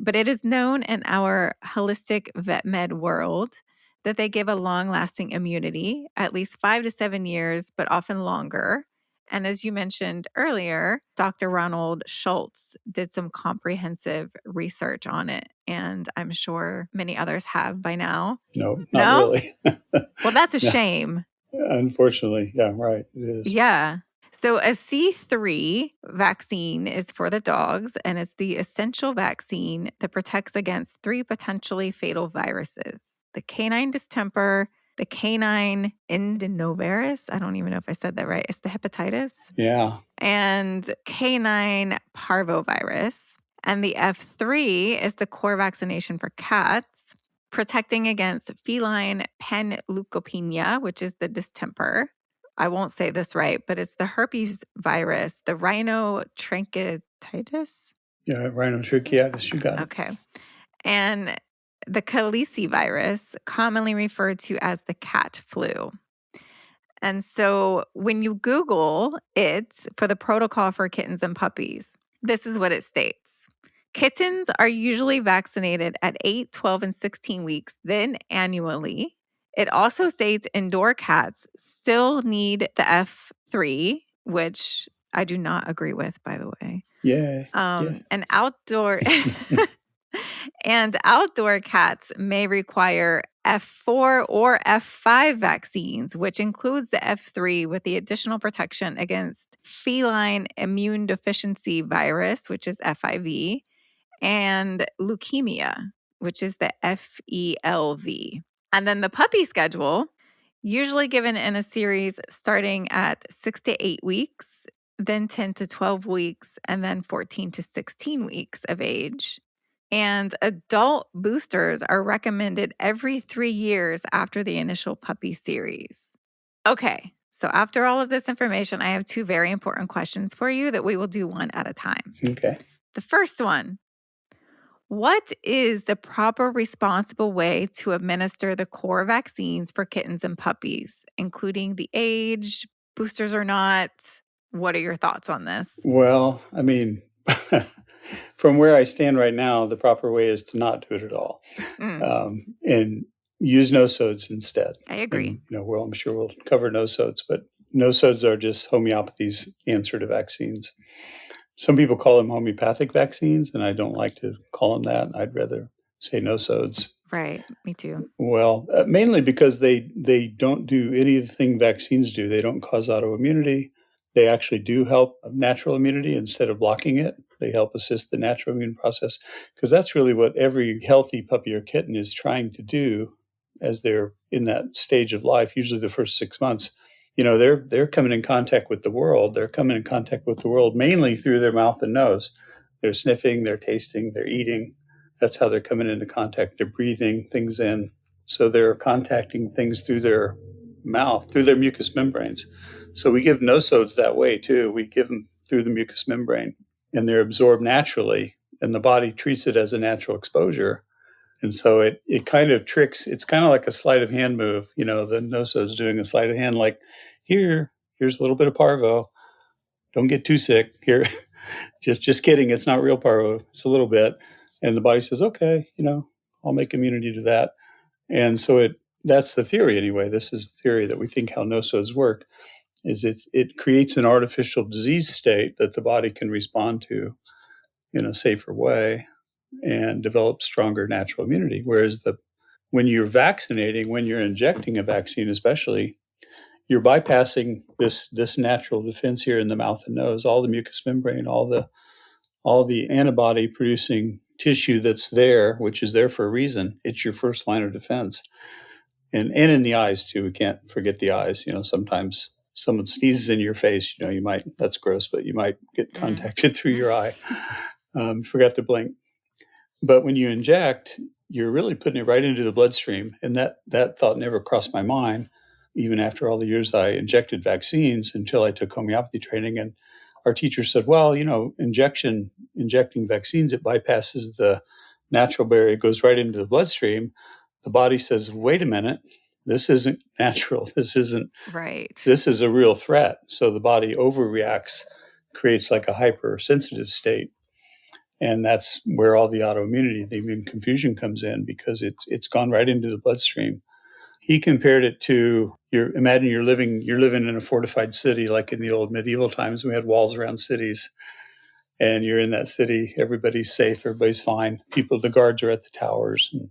A: But it is known in our holistic vet med world that they give a long-lasting immunity, at least 5 to 7 years, but often longer. And as you mentioned earlier, Dr. Ronald Schultz did some comprehensive research on it, and I'm sure many others have by now.
B: No, not really.
A: Well, that's a shame.
B: Unfortunately. Yeah, right. It is.
A: Yeah. So a C3 vaccine is for the dogs, and it's the essential vaccine that protects against 3 potentially fatal viruses: the canine distemper, the canine adenovirus. I don't even know if I said that right. It's the hepatitis.
B: Yeah.
A: And canine parvovirus. And the F3 is the core vaccination for cats, protecting against feline panleukopenia, which is the distemper. I won't say this right, but it's the herpes virus, the rhinotracheitis.
B: Yeah, rhinotracheitis, you got it.
A: Okay. And the calicivirus, commonly referred to as the cat flu. And so when you Google it for the protocol for kittens and puppies, this is what it states. Kittens are usually vaccinated at 8, 12, and 16 weeks, then annually. It also states indoor cats still need the F3, which I do not agree with, by the way.
B: Yeah.
A: And outdoor and outdoor cats may require F4 or F5 vaccines, which includes the F3 with the additional protection against feline immune deficiency virus, which is FIV, and leukemia, which is the FELV. And then the puppy schedule, usually given in a series starting at 6 to 8 weeks, then 10 to 12 weeks, and then 14 to 16 weeks of age. And adult boosters are recommended every 3 years after the initial puppy series. Okay, so after all of this information, I have 2 very important questions for you that we will do one at a time.
B: Okay.
A: The first one, what is the proper responsible way to administer the core vaccines for kittens and puppies, including the age, boosters or not? What are your thoughts on this?
B: Well, I mean, from where I stand right now, the proper way is to not do it at all, and use nosodes instead.
A: I agree.
B: And, I'm sure we'll cover nosodes, but nosodes are just homeopathy's answer to vaccines. Some people call them homeopathic vaccines, and I don't like to call them that. I'd rather say nosodes.
A: Right, me too.
B: Well, mainly because they don't do anything vaccines do. They don't cause autoimmunity. They actually do help natural immunity instead of blocking it. They help assist the natural immune process, because that's really what every healthy puppy or kitten is trying to do as they're in that stage of life, usually the first 6 months. They're coming in contact with the world. They're coming in contact with the world mainly through their mouth and nose. They're sniffing, they're tasting, they're eating. That's how they're coming into contact. They're breathing things in. So they're contacting things through their mouth, through their mucous membranes. So we give nosodes that way too. We give them through the mucous membrane, and they're absorbed naturally, and the body treats it as a natural exposure. And so it kind of tricks. It's kind of like a sleight of hand move. The nosode's doing a sleight of hand, like, here's a little bit of parvo. Don't get too sick. Here, Just kidding. It's not real parvo. It's a little bit. And the body says, okay, I'll make immunity to that. And so that's the theory anyway. This is the theory that we think how nosodes work, is it creates an artificial disease state that the body can respond to in a safer way and develop stronger natural immunity. Whereas when you're vaccinating, when you're injecting a vaccine especially, you're bypassing this natural defense here in the mouth and nose, all the mucous membrane, all the antibody producing tissue that's there, which is there for a reason. It's your first line of defense. And in the eyes too. We can't forget the eyes. Sometimes someone sneezes in your face, you might, that's gross, but you might get contacted through your eye. Forgot to blink. But when you inject, you're really putting it right into the bloodstream. And that thought never crossed my mind, even after all the years I injected vaccines, until I took homeopathy training. And our teacher said, well, injecting vaccines, it bypasses the natural barrier, it goes right into the bloodstream. The body says, wait a minute, this isn't natural. This isn't
A: right.
B: This is a real threat. So the body overreacts, creates like a hypersensitive state. And that's where all the autoimmunity, the immune confusion comes in, because it's gone right into the bloodstream. He compared it to imagine you're living in a fortified city, like in the old medieval times. We had walls around cities, and you're in that city. Everybody's safe. Everybody's fine. The guards are at the towers, and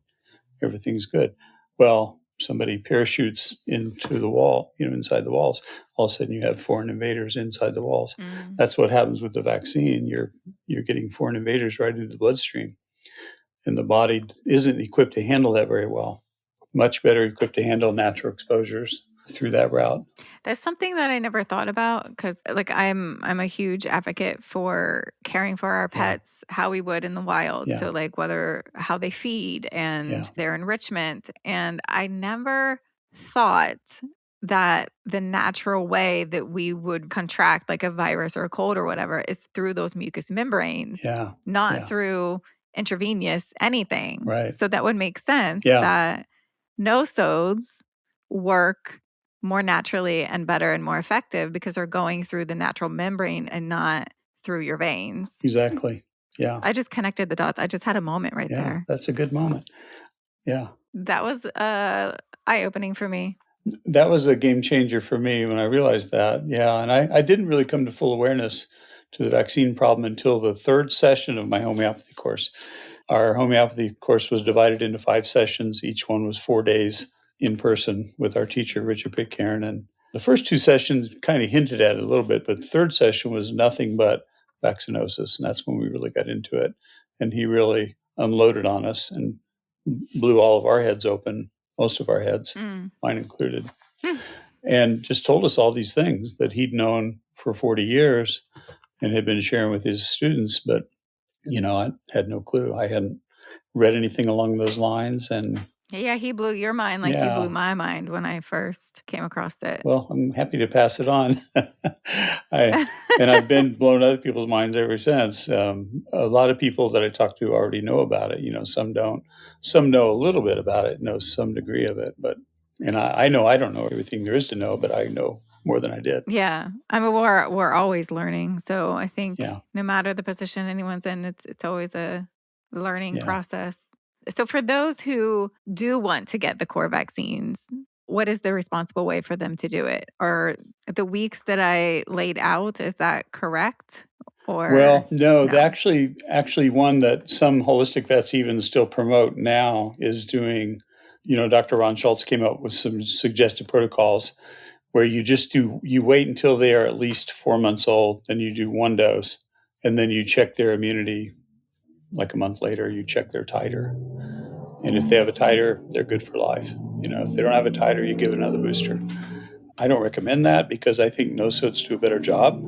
B: everything's good. Well, somebody parachutes into the wall, inside the walls. All of a sudden, you have foreign invaders inside the walls. That's what happens with the vaccine. You're getting foreign invaders right into the bloodstream, and the body isn't equipped to handle that very well. Much better equipped to handle natural exposures through that route.
A: That's something that I never thought about, because I'm a huge advocate for caring for our pets how we would in the wild.
B: Yeah.
A: So how they feed and their enrichment. And I never thought that the natural way that we would contract like a virus or a cold or whatever is through those mucous membranes, not through intravenous anything.
B: Right.
A: So that would make sense that nosodes work more naturally and better and more effective because they're going through the natural membrane and not through your veins.
B: Exactly. Yeah.
A: I just connected the dots. I just had a moment right there.
B: That's a good moment. Yeah.
A: That was eye-opening for me.
B: That was a game changer for me when I realized that. Yeah. And I didn't really come to full awareness to the vaccine problem until the third session of my homeopathy course. Our homeopathy course was divided into 5 sessions. Each one was 4 days in person with our teacher, Richard Pitcairn. And the first 2 sessions kind of hinted at it a little bit, but the third session was nothing but vaccinosis. And that's when we really got into it. And he really unloaded on us and blew all of our heads open, most of our heads, mine included, and just told us all these things that he'd known for 40 years and had been sharing with his students. But, I had no clue. I hadn't read anything along those lines. And
A: yeah, he blew your mind like you blew my mind when I first came across it.
B: Well, I'm happy to pass it on. And I've been blowing other people's minds ever since. A lot of people that I talk to already know about it. Some don't. Some know a little bit about it, know some degree of it. And I know I don't know everything there is to know, but I know more than I did.
A: Yeah. I mean, we're always learning. So I think no matter the position anyone's in, it's always a learning process. So for those who do want to get the core vaccines, what is the responsible way for them to do it? Or the weeks that I laid out, is that correct? Or
B: well, no. Actually one that some holistic vets even still promote now is doing, Dr. Ron Schultz came up with some suggested protocols where you wait until they are at least 4 months old, then you do 1 dose, and then you check their immunity. Like a month later, you check their titer. And if they have a titer, they're good for life. If they don't have a titer, you give another booster. I don't recommend that because I think nosodes do a better job.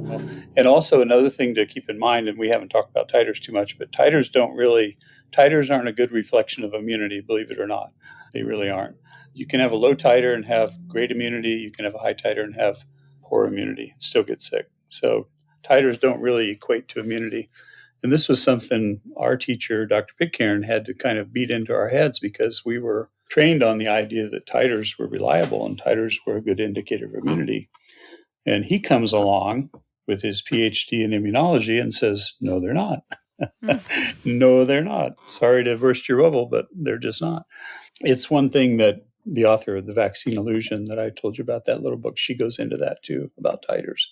B: And also another thing to keep in mind, and we haven't talked about titers too much, but titers aren't a good reflection of immunity, believe it or not. They really aren't. You can have a low titer and have great immunity. You can have a high titer and have poor immunity and still get sick. So titers don't really equate to immunity. And this was something our teacher, Dr. Pitcairn, had to kind of beat into our heads because we were trained on the idea that titers were reliable and titers were a good indicator of immunity. And he comes along with his PhD in immunology and says, no, they're not. No, they're not. Sorry to burst your bubble, but they're just not. It's one thing that the author of The Vaccine Illusion that I told you about, that little book, she goes into that too, about titers.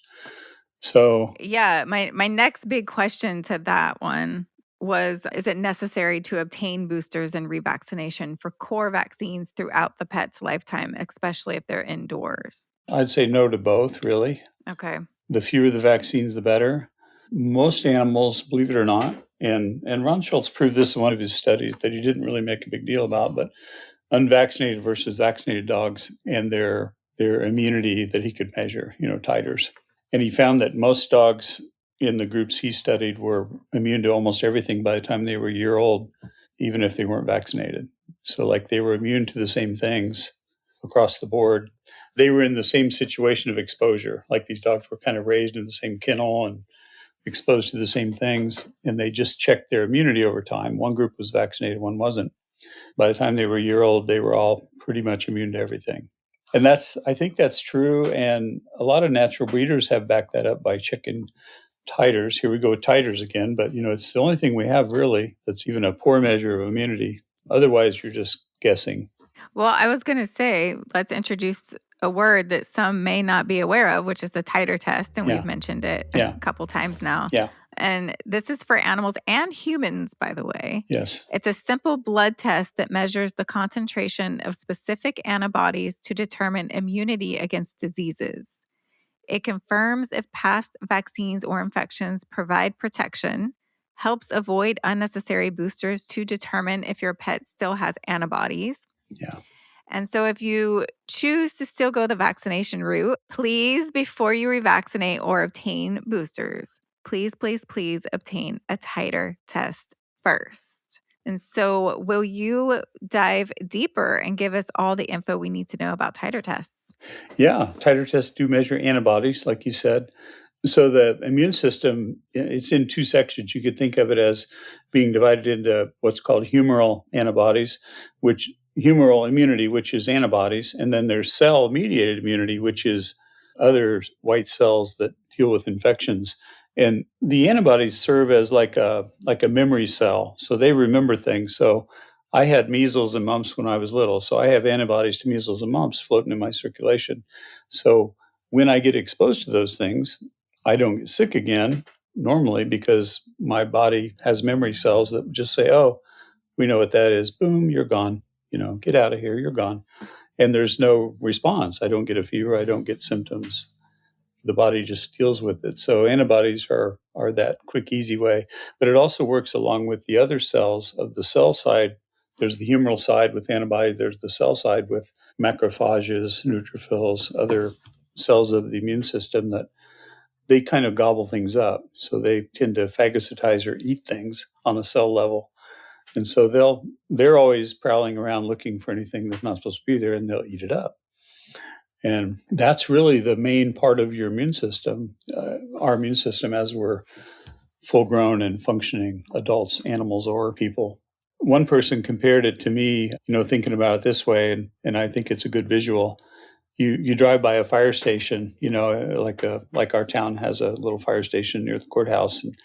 B: So
A: yeah, my next big question to that one was, is it necessary to obtain boosters and revaccination for core vaccines throughout the pet's lifetime, especially if they're indoors?
B: I'd say no to both, really.
A: Okay.
B: The fewer the vaccines, the better. Most animals, believe it or not, and Ron Schultz proved this in one of his studies that he didn't really make a big deal about, but unvaccinated versus vaccinated dogs and their immunity that he could measure, titers. And he found that most dogs in the groups he studied were immune to almost everything by the time they were a year old, even if they weren't vaccinated. So like they were immune to the same things across the board. They were in the same situation of exposure. Like these dogs were kind of raised in the same kennel and exposed to the same things, and they just checked their immunity over time. One group was vaccinated, one wasn't. By the time they were a year old, they were all pretty much immune to everything. And I think that's true. And a lot of natural breeders have backed that up by checking titers. Here we go with titers again, but it's the only thing we have really that's even a poor measure of immunity. Otherwise, you're just guessing.
A: Well, I was going to say, let's introduce a word that some may not be aware of, which is the titer test. And we've mentioned it a couple times now.
B: Yeah.
A: And this is for animals and humans, by the way.
B: Yes.
A: It's a simple blood test that measures the concentration of specific antibodies to determine immunity against diseases. It confirms if past vaccines or infections provide protection, helps avoid unnecessary boosters to determine if your pet still has antibodies.
B: Yeah.
A: And so if you choose to still go the vaccination route, please, before you revaccinate or obtain boosters, please obtain a titer test first. And so will you dive deeper and give us all the info we need to know about titer tests?
B: Yeah, titer tests do measure antibodies, like you said. So the immune system, it's in two sections. You could think of it as being divided into what's called humoral antibodies, humoral immunity, which is antibodies, and then there's cell-mediated immunity, which is other white cells that deal with infections. And the antibodies serve as like a memory cell, so they remember things. So I had measles and mumps when I was little, so I have antibodies to measles and mumps floating in my circulation. So when I get exposed to those things, I don't get sick again normally because my body has memory cells that just say, oh, we know what that is. Boom, you're gone. Get out of here. You're gone. And there's no response. I don't get a fever. I don't get symptoms. The body just deals with it. So antibodies are that quick, easy way. But it also works along with the other cells of the cell side. There's the humoral side with antibodies. There's the cell side with macrophages, neutrophils, other cells of the immune system that they kind of gobble things up. So they tend to phagocytize or eat things on a cell level. And so they're always prowling around looking for anything that's not supposed to be there, and they'll eat it up. And that's really the main part of your immune system, our immune system as we're full-grown and functioning adults, animals, or people. One person compared it to me, thinking about it this way, and I think it's a good visual. You drive by a fire station, like our town has a little fire station near the courthouse, and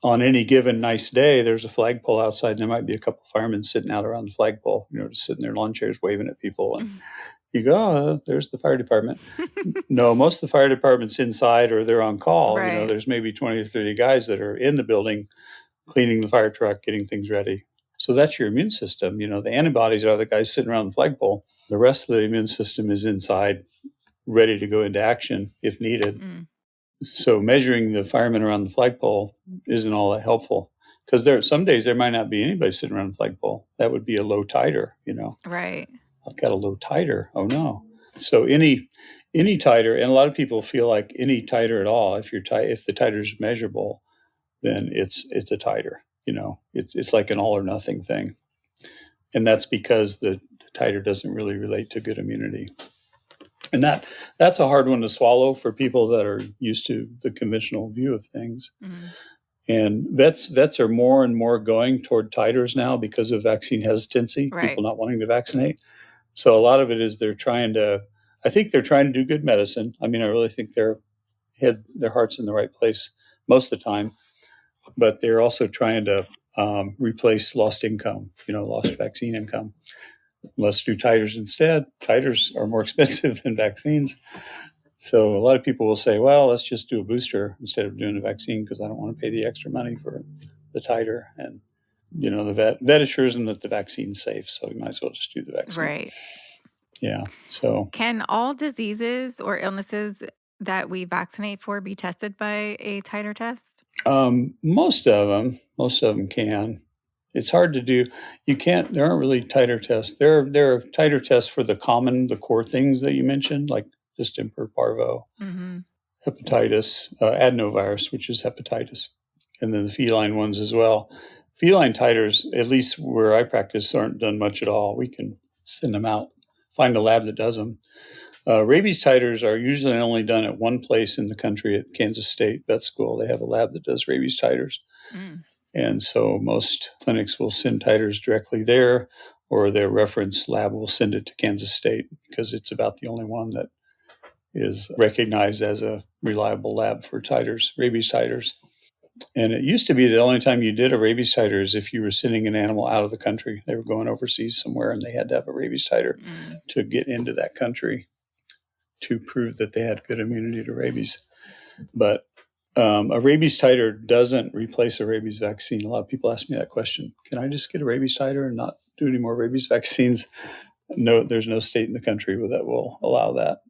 B: on any given nice day, there's a flagpole outside, and there might be a couple of firemen sitting out around the flagpole, just sitting in their lawn chairs waving at people. And you go, oh, there's the fire department. No, most of the fire department's inside or they're on call.
A: Right.
B: There's maybe 20 or 30 guys that are in the building cleaning the fire truck, getting things ready. So that's your immune system. The antibodies are the guys sitting around the flagpole. The rest of the immune system is inside, ready to go into action if needed. So measuring the firemen around the flagpole isn't all that helpful because some days there might not be anybody sitting around the flagpole. That would be a low titer,
A: Right.
B: I've got a low titer. Oh no. So any titer, and a lot of people feel like any titer at all, if the titer is measurable, then it's a titer. It's like an all or nothing thing. And that's because the titer doesn't really relate to good immunity. And that's a hard one to swallow for people that are used to the conventional view of things. Mm-hmm. And vets are more and more going toward titers now because of vaccine hesitancy, right. People not wanting to vaccinate. So a lot of it is I think they're trying to do good medicine. I mean, I really think they're had their hearts in the right place most of the time, but they're also trying to replace lost income, lost vaccine income. Let's do titers instead. Titers are more expensive than vaccines. So a lot of people will say, well, let's just do a booster instead of doing a vaccine because I don't want to pay the extra money for the titer. And, the vet assures them that the vaccine's safe, so you might as well just do the vaccine.
A: Right.
B: Yeah. So
A: can all diseases or illnesses that we vaccinate for be tested by a titer test?
B: Most of them can. It's hard to do. There aren't really titer tests. There are titer tests for the core things that you mentioned, like distemper, parvo, hepatitis, adenovirus, which is hepatitis, and then the feline ones as well. Feline titers, at least where I practice, aren't done much at all. We can send them out, find a lab that does them. Rabies titers are usually only done at one place in the country at Kansas State Vet School. They have a lab that does rabies titers. And so most clinics will send titers directly there, or their reference lab will send it to Kansas State because it's about the only one that is recognized as a reliable lab for titers, rabies titers. And it used to be the only time you did a rabies titer is if you were sending an animal out of the country. They were going overseas somewhere and they had to have a rabies titer to get into that country to prove that they had good immunity to rabies. But a rabies titer doesn't replace a rabies vaccine. A lot of people ask me that question. Can I just get a rabies titer and not do any more rabies vaccines? No, there's no state in the country that will allow that,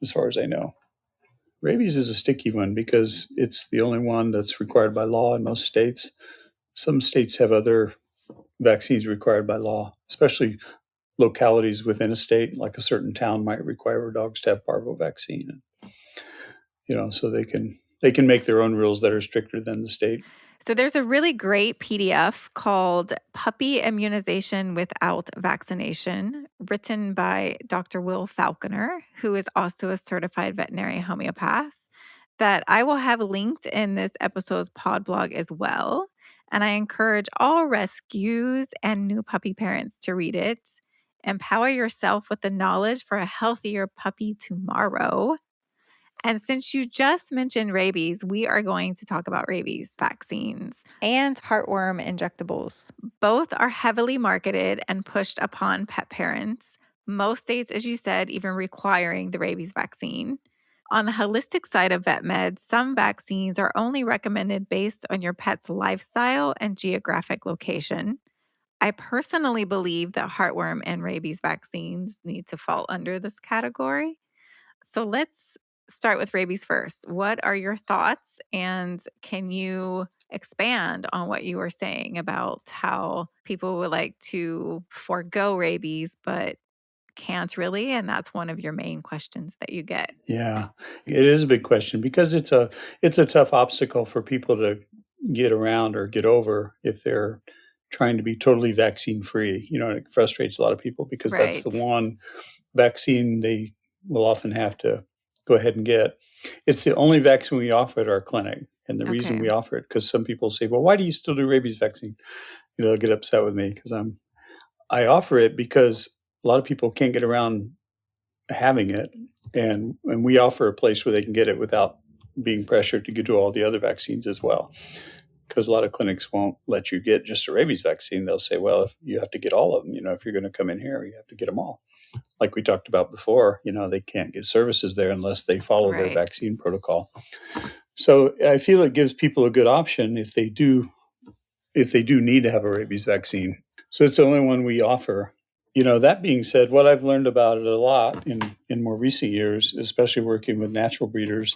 B: as far as I know. Rabies is a sticky one because it's the only one that's required by law in most states. Some states have other vaccines required by law, especially localities within a state, like a certain town might require dogs to have parvo vaccine. So they can make their own rules that are stricter than the state.
A: So there's a really great PDF called Puppy Immunization Without Vaccination, written by Dr. Will Falconer, who is also a certified veterinary homeopath, that I will have linked in this episode's pod blog as well. And I encourage all rescues and new puppy parents to read it. Empower yourself with the knowledge for a healthier puppy tomorrow. And since you just mentioned rabies, we are going to talk about rabies vaccines and heartworm injectables. Both are heavily marketed and pushed upon pet parents. Most states, as you said, even requiring the rabies vaccine. On the holistic side of vet med, some vaccines are only recommended based on your pet's lifestyle and geographic location. I personally believe that heartworm and rabies vaccines need to fall under this category. So let's start with rabies first. What are your thoughts? And can you expand on what you were saying about how people would like to forego rabies, but can't really? And that's one of your main questions that you get.
B: Yeah, it is a big question because it's a tough obstacle for people to get around or get over if they're trying to be totally vaccine free. It frustrates a lot of people because that's the one vaccine they will often have to go ahead and get. It's the only vaccine we offer at our clinic. And the reason we offer it, because some people say, well, why do you still do rabies vaccine? They'll get upset with me because I offer it because a lot of people can't get around having it. And we offer a place where they can get it without being pressured to do all the other vaccines as well. Because a lot of clinics won't let you get just a rabies vaccine. They'll say, well, if you have to get all of them, if you're going to come in here, you have to get them all. Like we talked about before, they can't get services there unless they follow their vaccine protocol. So I feel it gives people a good option if they do need to have a rabies vaccine. So it's the only one we offer. That being said, what I've learned about it a lot in more recent years, especially working with natural breeders,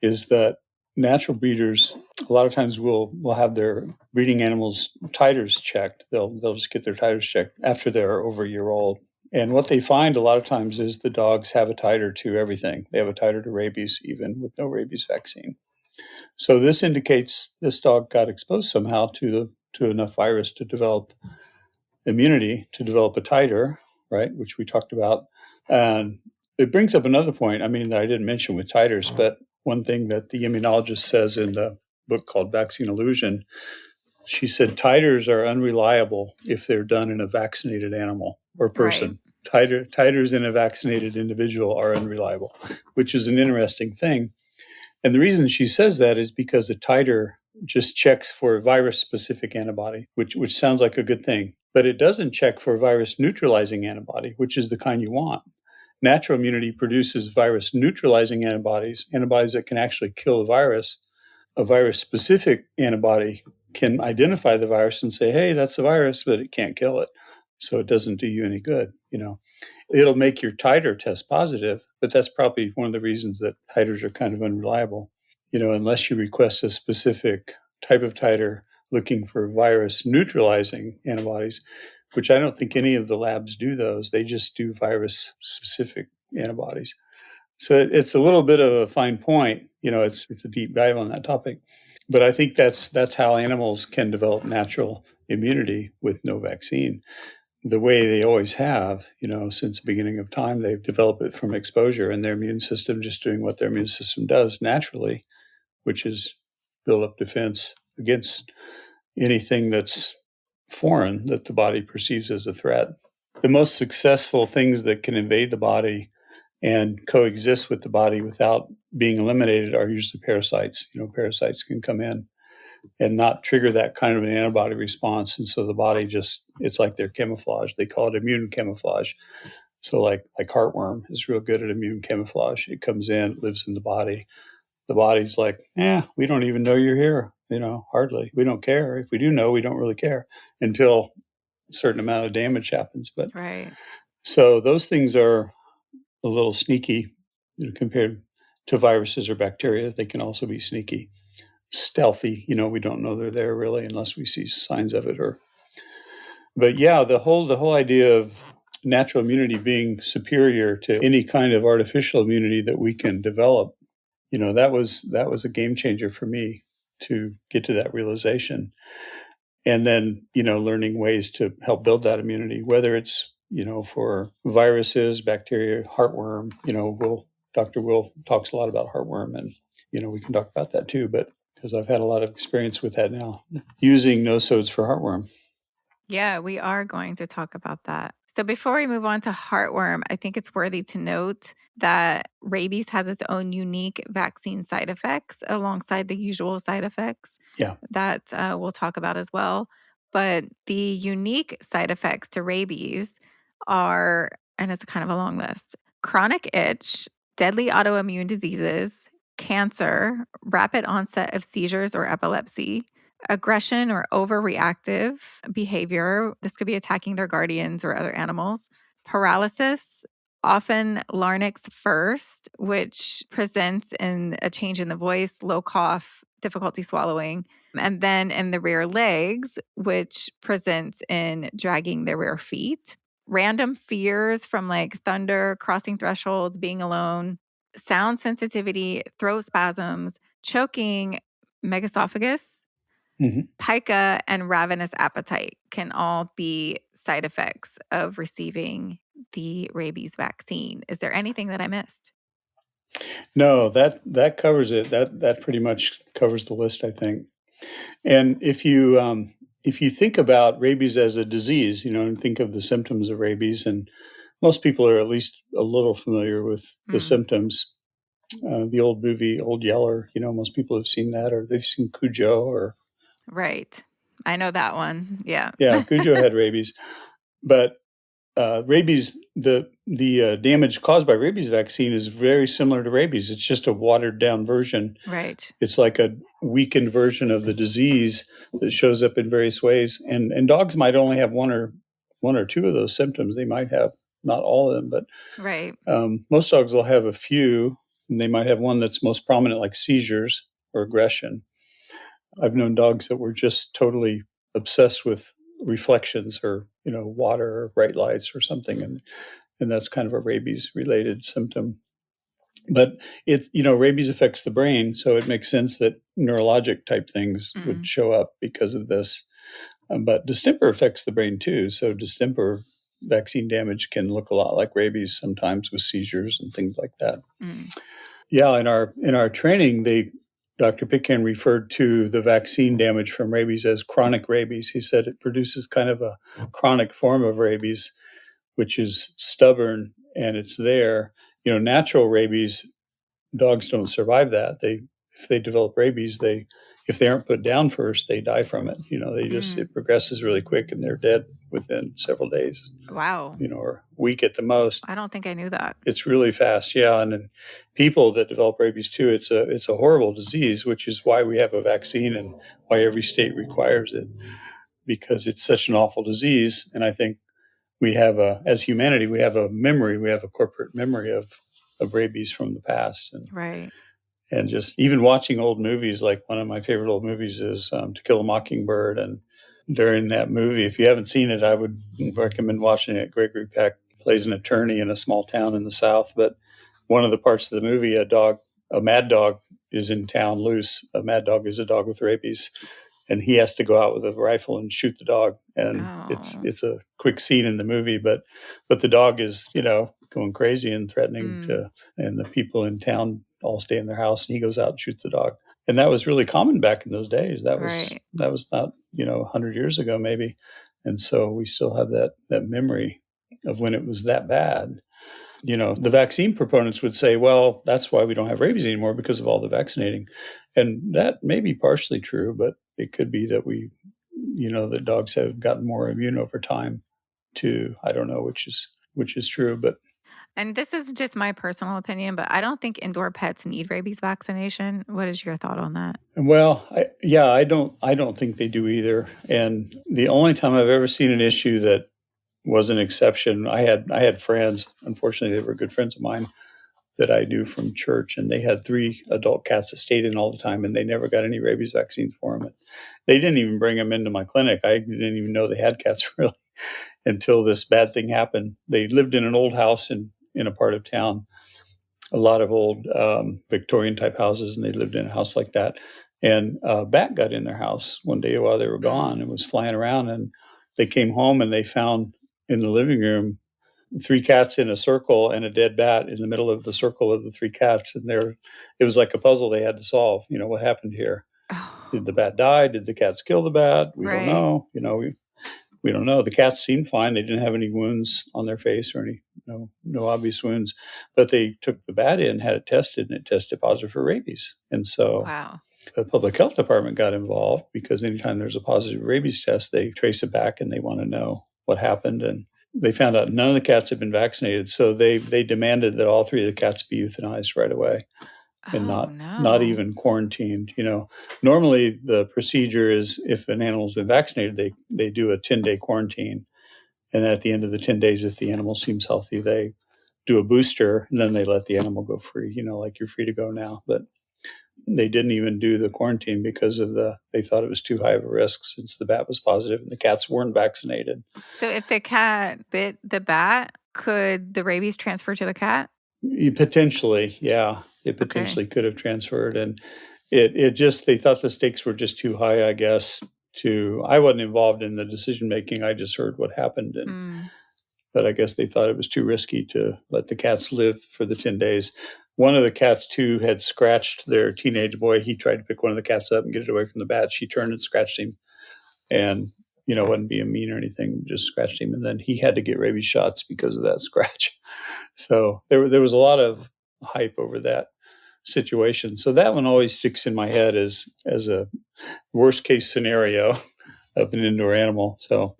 B: is that natural breeders a lot of times will have their breeding animals' titers checked. They'll just get their titers checked after they're over a year old. And what they find a lot of times is the dogs have a titer to everything. They have a titer to rabies, even with no rabies vaccine. So this indicates this dog got exposed somehow to enough virus to develop immunity, to develop a titer, right, which we talked about. And it brings up another point, that I didn't mention with titers, but one thing that the immunologist says in the book called Vaccine Illusion, she said titers are unreliable if they're done in a vaccinated animal or person. Titers in a vaccinated individual are unreliable, which is an interesting thing And the reason she says that is because the titer just checks for a virus-specific antibody, which sounds like a good thing. But it doesn't check for a virus-neutralizing antibody, which is the kind you want. Natural immunity produces virus-neutralizing antibodies, antibodies that can actually kill the virus. A virus-specific antibody can identify the virus and say, hey, that's a virus, but it can't kill it. So it doesn't do you any good, It'll make your titer test positive, but that's probably one of the reasons that titers are kind of unreliable. Unless you request a specific type of titer looking for virus neutralizing antibodies, which I don't think any of the labs do those. They just do virus specific antibodies. So it's a little bit of a fine point. It's a deep dive on that topic. But I think that's how animals can develop natural immunity with no vaccine. The way they always have, since the beginning of time, they've developed it from exposure and their immune system just doing what their immune system does naturally, which is build up defense against anything that's foreign that the body perceives as a threat. The most successful things that can invade the body and coexist with the body without being eliminated are usually parasites. Parasites can come in and not trigger that kind of an antibody response. And so the body it's like their camouflage. They call it immune camouflage. So like heartworm is real good at immune camouflage. It comes in, lives in the body. The body's like, we don't even know you're here. Hardly. We don't care. If we do know, we don't really care until a certain amount of damage happens. But
A: right.
B: So those things are a little sneaky compared to viruses or bacteria. They can also be sneaky, stealthy. We don't know they're there really unless we see signs of it. But yeah, the whole idea of natural immunity being superior to any kind of artificial immunity that we can develop, that was a game changer for me to get to that realization. And then, learning ways to help build that immunity, whether it's, for viruses, bacteria, heartworm, Dr. Will talks a lot about heartworm and, we can talk about that too, but because I've had a lot of experience with that now, using nosodes for heartworm.
A: Yeah, we are going to talk about that. So before we move on to heartworm, I think it's worthy to note that rabies has its own unique vaccine side effects alongside the usual side effects that we'll talk about as well. But the unique side effects to rabies are, and it's kind of a long list, chronic itch, deadly autoimmune diseases, cancer, rapid onset of seizures or epilepsy, aggression or overreactive behavior. This could be attacking their guardians or other animals. Paralysis, often larynx first, which presents in a change in the voice, low cough, difficulty swallowing. And then in the rear legs, which presents in dragging their rear feet. Random fears from like thunder, crossing thresholds, being alone, sound sensitivity, throat spasms, choking, megaesophagus, pica, and ravenous appetite can all be side effects of receiving the rabies vaccine. Is there anything that I missed?
B: No, that covers it. That pretty much covers the list, I think. And if you think about rabies as a disease, and think of the symptoms of rabies, and most people are at least a little familiar with the symptoms. The old movie, Old Yeller, most people have seen that, or they've seen Cujo, or
A: right. I know that one. Yeah.
B: Yeah, Cujo had rabies, but rabies, the damage caused by rabies vaccine is very similar to rabies. It's just a watered down version.
A: Right.
B: It's like a weakened version of the disease that shows up in various ways. And dogs might only have one or two of those symptoms. They might have not all of them, but
A: right.
B: Most dogs will have a few, and they might have one that's most prominent, like seizures or aggression. I've known dogs that were just totally obsessed with reflections or, water or bright lights or something. And that's kind of a rabies related symptom. But rabies affects the brain. So it makes sense that neurologic type things would show up because of this. But distemper affects the brain too. So distemper vaccine damage can look a lot like rabies sometimes with seizures and things like that. Yeah. In our training, Dr. Pitcairn referred to the vaccine damage from rabies as chronic rabies. He said it produces kind of a chronic form of rabies, which is stubborn and it's there. Natural rabies dogs don't survive that. If they develop rabies, if they aren't put down first, they die from it. It progresses really quick and they're dead within several days.
A: Wow.
B: Or a week at the most.
A: I don't think I knew that.
B: It's really fast, yeah. And then people that develop rabies too, it's a horrible disease, which is why we have a vaccine and why every state requires it, because it's such an awful disease. And I think we have as humanity, we have a corporate memory of rabies from the past. And,
A: right.
B: And just even watching old movies, like one of my favorite old movies is To Kill a Mockingbird. And during that movie, if you haven't seen it, I would recommend watching it. Gregory Peck plays an attorney in a small town in the South. But one of the parts of the movie, a mad dog is in town loose. A mad dog is a dog with rabies. And he has to go out with a rifle and shoot the dog. And it's a quick scene in the movie, but the dog is, going crazy and threatening and the people in town all stay in their house and he goes out and shoots the dog. And that was really common back in those days. That was not, 100 years ago, maybe. And so we still have that memory of when it was that bad. The vaccine proponents would say, well, that's why we don't have rabies anymore, because of all the vaccinating. And that may be partially true, but it could be that that dogs have gotten more immune over time too. I don't know which is true, but.
A: And this is just my personal opinion, but I don't think indoor pets need rabies vaccination. What is your thought on that?
B: Well, I don't think they do either. And the only time I've ever seen an issue that was an exception, I had friends, unfortunately they were good friends of mine that I knew from church, and they had 3 adult cats that stayed in all the time, and they never got any rabies vaccines for them. And they didn't even bring them into my clinic. I didn't even know they had cats really until this bad thing happened. They lived in an old house in a part of town, a lot of old Victorian type houses, and they lived in a house like that. And a bat got in their house one day while they were gone and was flying around, and they came home and they found in the living room 3 cats in a circle and a dead bat in the middle of the circle of the 3 cats. And it was like a puzzle they had to solve. What happened here? Did the bat die? Did the cats kill the bat? We don't know. We don't know. The cats seemed fine. They didn't have any wounds on their face or any no obvious wounds. But they took the bat in, had it tested, and it tested positive for rabies. And so the public health department got involved, because anytime there's a positive rabies test, they trace it back and they want to know what happened. And they found out none of the cats had been vaccinated. So they demanded that all 3 of the cats be euthanized right away. And not even quarantined. Normally the procedure is, if an animal's been vaccinated, they do a 10-day quarantine. And then at the end of the 10 days, if the animal seems healthy, they do a booster, and then they let the animal go free, like you're free to go now. But they didn't even do the quarantine because they thought it was too high of a risk, since the bat was positive and the cats weren't vaccinated.
A: So if the cat bit the bat, could the rabies transfer to the cat?
B: Potentially, yeah. It potentially could have transferred. And it just, they thought the stakes were just too high, I guess. I wasn't involved in the decision making. I just heard what happened. But I guess they thought it was too risky to let the cats live for the 10 days. One of the cats, too, had scratched their teenage boy. He tried to pick one of the cats up and get it away from the bat. She turned and scratched him. And, wasn't being mean or anything, just scratched him. And then he had to get rabies shots because of that scratch. So there was a lot of hype over that situation. So that one always sticks in my head as a worst case scenario of an indoor animal. So,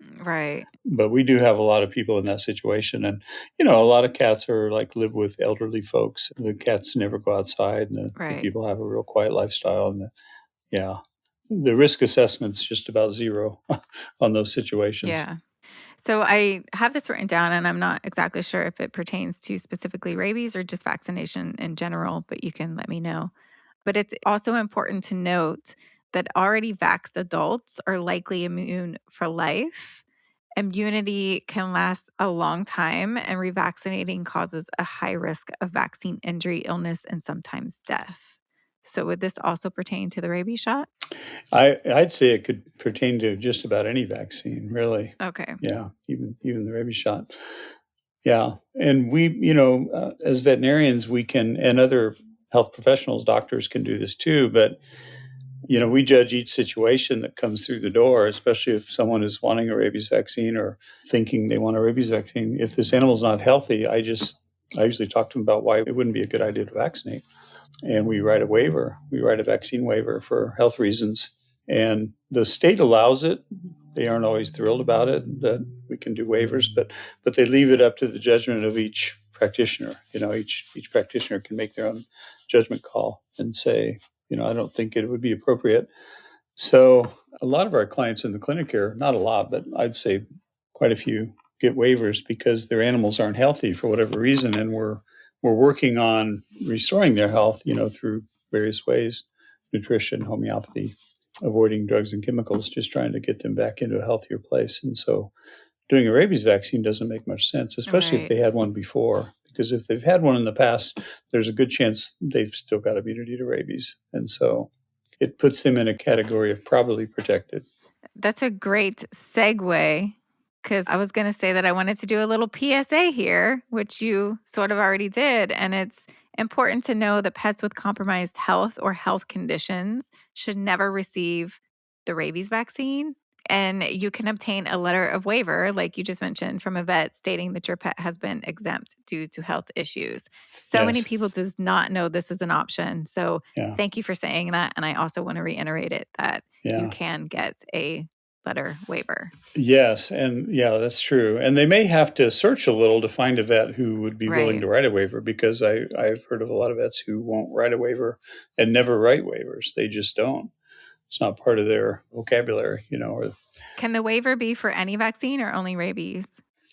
B: but we do have a lot of people in that situation. And, a lot of cats are live with elderly folks. The cats never go outside, and the people have a real quiet lifestyle. And the risk assessment's just about zero on those situations.
A: Yeah. So I have this written down, and I'm not exactly sure if it pertains to specifically rabies or just vaccination in general, but you can let me know. But it's also important to note that already vaxxed adults are likely immune for life. Immunity can last a long time, and revaccinating causes a high risk of vaccine injury, illness, and sometimes death. So would this also pertain to the rabies shot?
B: I'd say it could pertain to just about any vaccine, really.
A: Okay.
B: Yeah, even the rabies shot. Yeah, and we, as veterinarians, we can, and other health professionals, doctors can do this too, but we judge each situation that comes through the door, especially if someone is wanting a rabies vaccine or thinking they want a rabies vaccine. If this animal's not healthy, I usually talk to them about why it wouldn't be a good idea to vaccinate. and we write a waiver. We write a vaccine waiver for health reasons. And the state allows it. They aren't always thrilled about it, that we can do waivers, but they leave it up to the judgment of each practitioner. Each practitioner can make their own judgment call and say, I don't think it would be appropriate. So a lot of our clients in the clinic here, not a lot, but I'd say quite a few, get waivers because their animals aren't healthy for whatever reason, and we're working on restoring their health, through various ways, nutrition, homeopathy, avoiding drugs and chemicals, just trying to get them back into a healthier place. And so doing a rabies vaccine doesn't make much sense, especially if they had one before, because if they've had one in the past, there's a good chance they've still got immunity to rabies. And so it puts them in a category of probably protected.
A: That's a great segue, because I was going to say that I wanted to do a little PSA here, which you sort of already did. And it's important to know that pets with compromised health or health conditions should never receive the rabies vaccine. And you can obtain a letter of waiver, like you just mentioned, from a vet stating that your pet has been exempt due to health issues. So many people does not know this is an option. So thank you for saying that. And I also want to reiterate it, that you can get a letter waiver.
B: Yes. And that's true. And they may have to search a little to find a vet who would be willing to write a waiver, because I've heard of a lot of vets who won't write a waiver and never write waivers. They just don't. It's not part of their vocabulary,
A: Can the waiver be for any vaccine or only rabies?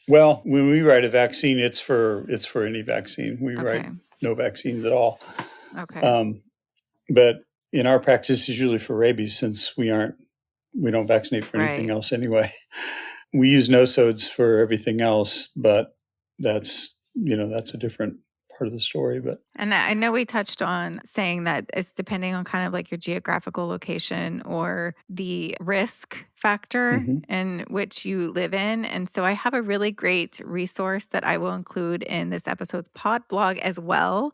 B: Well, when we write a vaccine, it's for any vaccine. We write no vaccines at all.
A: Okay.
B: But in our practice, it's usually for rabies, since we don't vaccinate for anything else anyway. We use nosodes for everything else, but that's a different part of the story.
A: And I know we touched on saying that it's depending on kind of like your geographical location or the risk factor in which you live in. And so I have a really great resource that I will include in this episode's pod blog as well,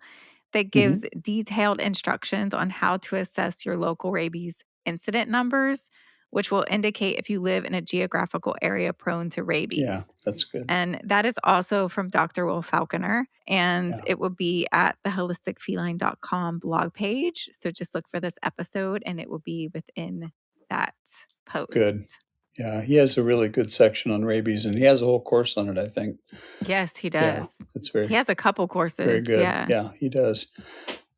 A: that gives detailed instructions on how to assess your local rabies incident numbers, which will indicate if you live in a geographical area prone to rabies.
B: Yeah, that's good.
A: And that is also from Dr. Will Falconer. And it will be at the holisticfeline.com blog page. So just look for this episode and it will be within that post.
B: Good. Yeah, he has a really good section on rabies, and he has a whole course on it, I think.
A: Yes, he does.
B: Yeah,
A: he has a couple courses.
B: Very good. Yeah, he does.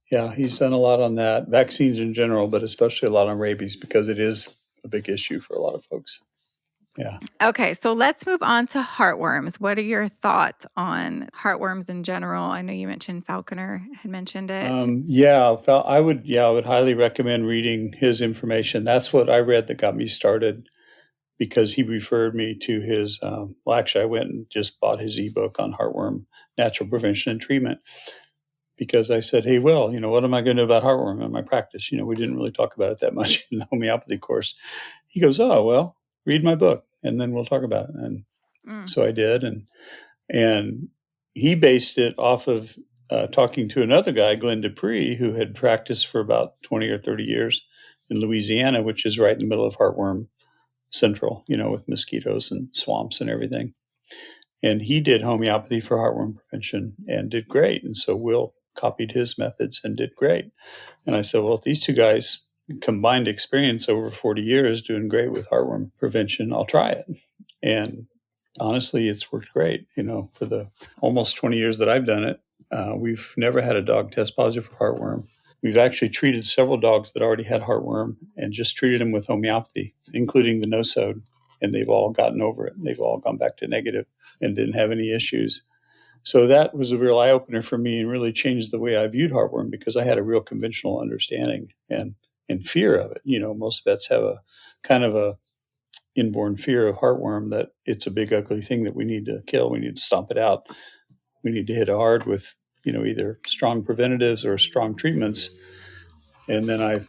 B: Yeah, he's done a lot on that. Vaccines in general, but especially a lot on rabies, because it is a big issue for a lot of folks. Yeah.
A: Okay, so let's move on to heartworms. What are your thoughts on heartworms in general? I know you mentioned Falconer had mentioned it.
B: I would highly recommend reading his information. That's what I read that got me started, because he referred me to his, actually I went and just bought his ebook on heartworm, natural prevention and treatment, because I said, hey, Will, what am I going to do about heartworm in my practice? We didn't really talk about it that much in the homeopathy course. He goes, oh, well, read my book and then we'll talk about it. And so I did. And he based it off of talking to another guy, Glenn Dupree, who had practiced for about 20 or 30 years in Louisiana, which is right in the middle of heartworm central, with mosquitoes and swamps and everything. And he did homeopathy for heartworm prevention and did great. And so Will copied his methods and did great. And I said, well, if these two guys combined experience over 40 years doing great with heartworm prevention, I'll try it. And honestly, it's worked great. For the almost 20 years that I've done it, we've never had a dog test positive for heartworm. We've actually treated several dogs that already had heartworm and just treated them with homeopathy, including the nosode. And they've all gotten over it. They've all gone back to negative and didn't have any issues. So that was a real eye-opener for me and really changed the way I viewed heartworm, because I had a real conventional understanding and fear of it. Most vets have a kind of a inborn fear of heartworm, that it's a big, ugly thing that we need to kill. We need to stomp it out. We need to hit it hard with, either strong preventatives or strong treatments. And then I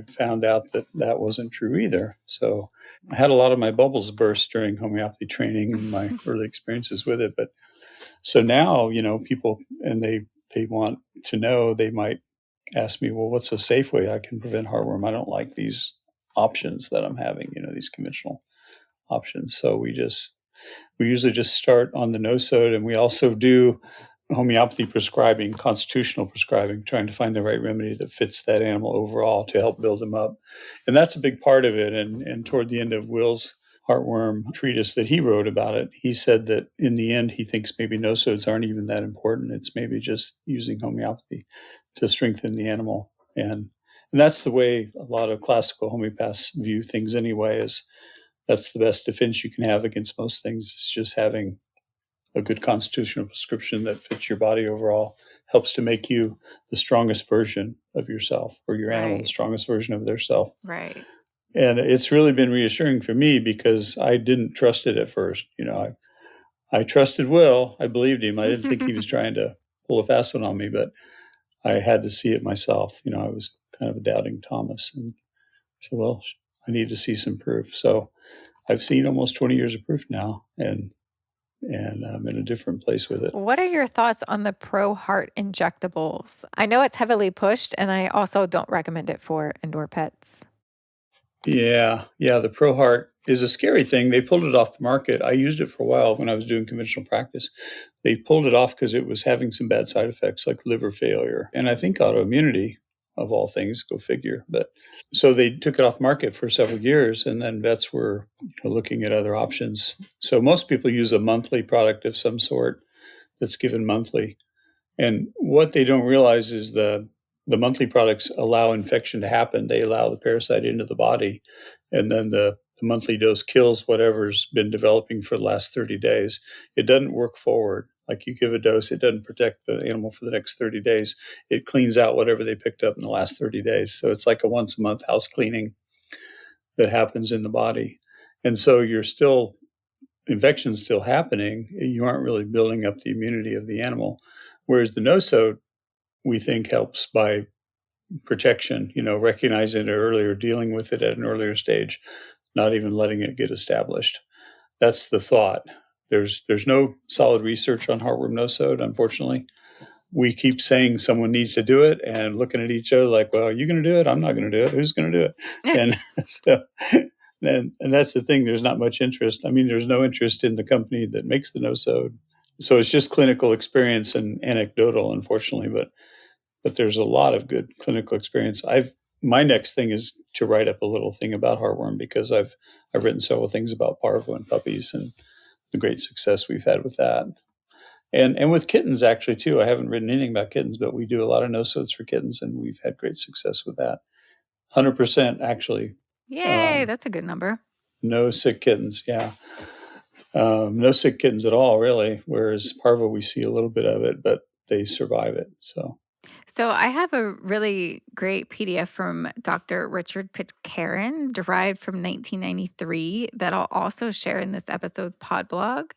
B: found out that wasn't true either. So I had a lot of my bubbles burst during homeopathy training and my early experiences with it. But so now, people, and they want to know, they might ask me, well, what's a safe way I can prevent heartworm? I don't like these options that I'm having, these conventional options. So we usually just start on the nosode, and we also do homeopathy prescribing, constitutional prescribing, trying to find the right remedy that fits that animal overall to help build them up. And that's a big part of it. And toward the end of Will's heartworm treatise that he wrote about it, he said that in the end, he thinks maybe nosodes aren't even that important. It's maybe just using homeopathy to strengthen the animal. And that's the way a lot of classical homeopaths view things anyway, is that's the best defense you can have against most things, is just having a good constitutional prescription that fits your body overall, helps to make you the strongest version of yourself, or your animal the strongest version of their self.
A: Right.
B: And it's really been reassuring for me because I didn't trust it at first. I trusted Will. I believed him. I didn't think he was trying to pull a fast one on me, but I had to see it myself. I was kind of a doubting Thomas, and said, well, I need to see some proof. So I've seen almost 20 years of proof now, and I'm in a different place with it.
A: What are your thoughts on the Pro Heart injectables? I know it's heavily pushed, and I also don't recommend it for indoor pets.
B: Yeah. The Pro Heart is a scary thing. They pulled it off the market. I used it for a while when I was doing conventional practice. They pulled it off because it was having some bad side effects like liver failure, and I think autoimmunity, of all things, go figure. But so they took it off the market for several years, and then vets were looking at other options. So most people use a monthly product of some sort that's given monthly. And what they don't realize is the monthly products allow infection to happen. They allow the parasite into the body, and then the monthly dose kills whatever's been developing for the last 30 days. It doesn't work forward. Like, you give a dose, it doesn't protect the animal for the next 30 days. It cleans out whatever they picked up in the last 30 days. So it's like a once a month house cleaning that happens in the body. And so infection's still happening. You aren't really building up the immunity of the animal. Whereas the nosode, we think, helps by protection, recognizing it earlier, dealing with it at an earlier stage, not even letting it get established. That's the thought. There's no solid research on heartworm nosode, unfortunately. We keep saying someone needs to do it and looking at each other like, well, are you going to do it? I'm not going to do it. Who's going to do it? And that's the thing. There's not much interest. I mean, there's no interest in the company that makes the nosode. So it's just clinical experience and anecdotal, unfortunately. But there's a lot of good clinical experience. My next thing is to write up a little thing about heartworm, because I've written several things about parvo and puppies and the great success we've had with that. And with kittens, actually, too. I haven't written anything about kittens, but we do a lot of nosodes for kittens, and we've had great success with that. 100%, actually.
A: Yay, that's a good number.
B: No sick kittens, yeah. No sick kittens at all, really, whereas parvo, we see a little bit of it, but they survive it, so...
A: So I have a really great PDF from Dr. Richard Pitcairn, derived from 1993, that I'll also share in this episode's pod blog.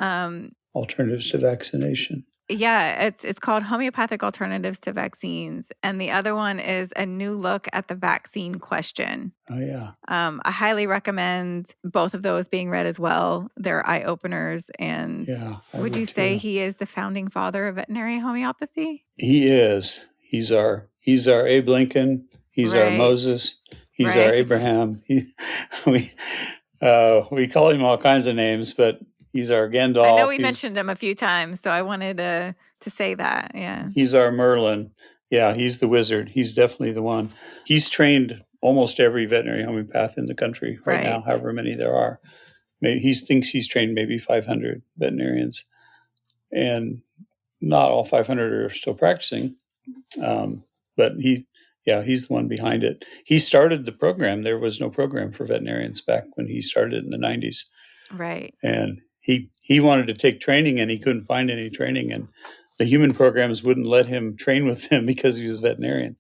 B: Alternatives to vaccination.
A: Yeah, it's called Homeopathic Alternatives to Vaccines. And the other one is A New Look at the Vaccine Question.
B: Oh, yeah.
A: I highly recommend both of those being read as well. They're eye-openers. And would you say he is the founding father of veterinary homeopathy?
B: He is. He's our Abe Lincoln. He's our Moses. He's our Abraham. We call him all kinds of names, but he's our Gandalf.
A: I know we mentioned him a few times, so I wanted to say that. Yeah.
B: He's our Merlin. Yeah, he's the wizard. He's definitely the one. He's trained almost every veterinary homeopath in the country right now, however many there are. He thinks he's trained maybe 500 veterinarians. And not all 500 are still practicing. But he's the one behind it. He started the program. There was no program for veterinarians back when he started in the 90s.
A: Right.
B: And he wanted to take training, and he couldn't find any training, and the human programs wouldn't let him train with them because he was a veterinarian.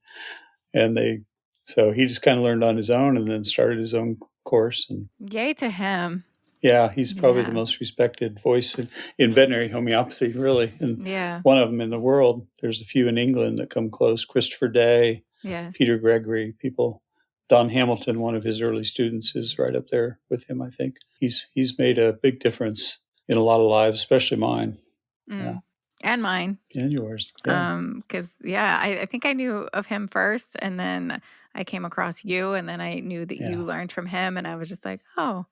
B: And so he just kind of learned on his own and then started his own course. And
A: yay to him.
B: Yeah, he's probably the most respected voice in veterinary homeopathy, really. And one of them in the world. There's a few in England that come close. Christopher Day, Peter Gregory, people. Don Hamilton, one of his early students, is right up there with him, I think. He's made a big difference in a lot of lives, especially mine. Yeah.
A: And mine.
B: And yours.
A: Because, I think I knew of him first, and then I came across you, and then I knew that you learned from him, and I was just like, oh.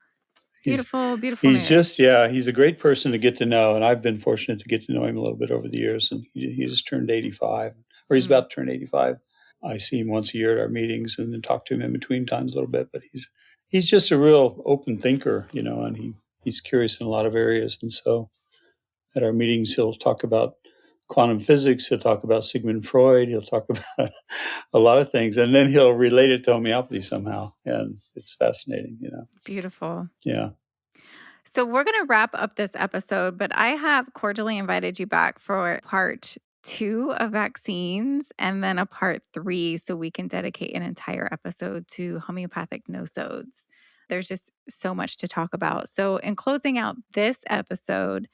A: Beautiful
B: He's
A: news.
B: he's a great person to get to know. And I've been fortunate to get to know him a little bit over the years. And he just turned 85, or he's about to turn 85. I see him once a year at our meetings and then talk to him in between times a little bit. But he's just a real open thinker, and he's curious in a lot of areas. And so at our meetings, he'll talk about quantum physics. He'll talk about Sigmund Freud. He'll talk about a lot of things. And then he'll relate it to homeopathy somehow. And it's fascinating,
A: Beautiful.
B: Yeah.
A: So we're going to wrap up this episode, but I have cordially invited you back for part 2 of vaccines and then a part 3 so we can dedicate an entire episode to homeopathic nosodes. There's just so much to talk about. So in closing out this episode,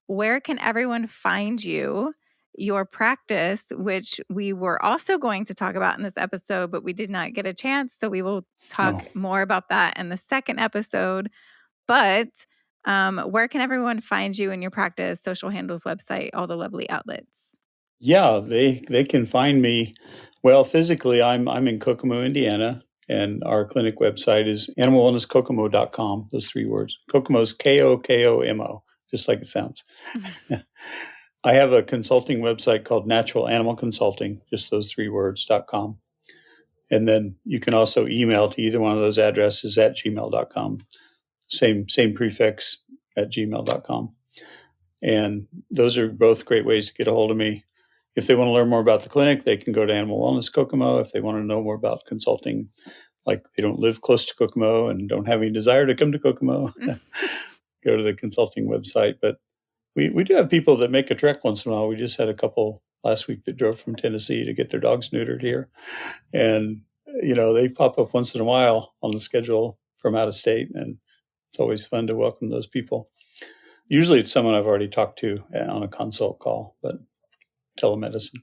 A: where can everyone find you, your practice, which we were also going to talk about in this episode, but we did not get a chance. So we will talk more about that in the second episode. But where can everyone find you in your practice, social handles, website, all the lovely outlets?
B: Yeah, they can find me. Well, physically, I'm in Kokomo, Indiana, and our clinic website is animalwellnesskokomo.com. Those 3 words. Kokomo's Kokomo, just like it sounds. I have a consulting website called Natural Animal Consulting, just those 3 words.com. And then you can also email to either one of those addresses at gmail.com. Same prefix at gmail.com. And those are both great ways to get a hold of me. If they want to learn more about the clinic, they can go to Animal Wellness Kokomo. If they want to know more about consulting, like they don't live close to Kokomo and don't have any desire to come to Kokomo, go to the consulting website. But we do have people that make a trek once in a while. We just had a couple last week that drove from Tennessee to get their dogs neutered here. And, they pop up once in a while on the schedule from out of state. And it's always fun to welcome those people. Usually it's someone I've already talked to on a consult call, but telemedicine.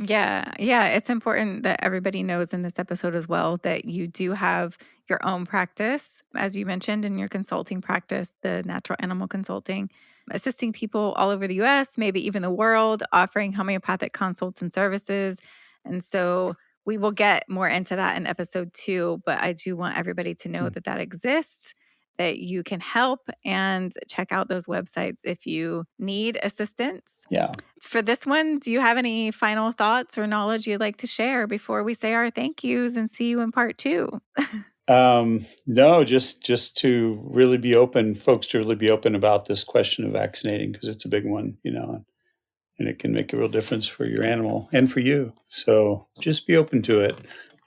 A: Yeah. It's important that everybody knows in this episode as well that you do have your own practice, as you mentioned, in your consulting practice, the natural animal consulting, assisting people all over the US, maybe even the world, offering homeopathic consults and services. And so we will get more into that in episode 2, but I do want everybody to know that exists, that you can help, and check out those websites if you need assistance.
B: Yeah.
A: For this one, do you have any final thoughts or knowledge you'd like to share before we say our thank yous and see you in part 2?
B: No, just to really be open, folks to really be open about this question of vaccinating, because it's a big one, and it can make a real difference for your animal and for you. So just be open to it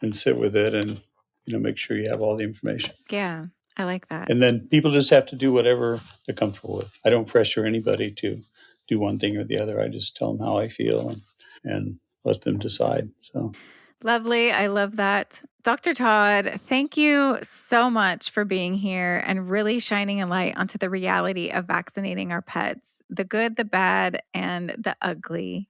B: and sit with it and, make sure you have all the information.
A: Yeah, I like that.
B: And then people just have to do whatever they're comfortable with. I don't pressure anybody to do one thing or the other. I just tell them how I feel and let them decide. So
A: lovely. I love that. Dr. Todd, thank you so much for being here and really shining a light onto the reality of vaccinating our pets, the good, the bad, and the ugly.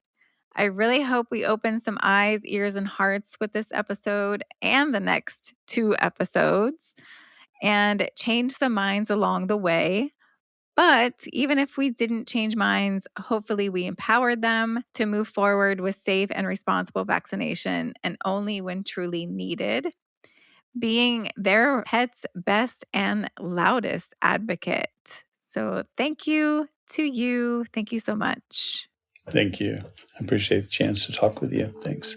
A: I really hope we open some eyes, ears, and hearts with this episode and the next 2 episodes and change some minds along the way. But even if we didn't change minds, hopefully we empowered them to move forward with safe and responsible vaccination, and only when truly needed, being their pet's best and loudest advocate. So thank you to you. Thank you so much.
B: Thank you. I appreciate the chance to talk with you. Thanks.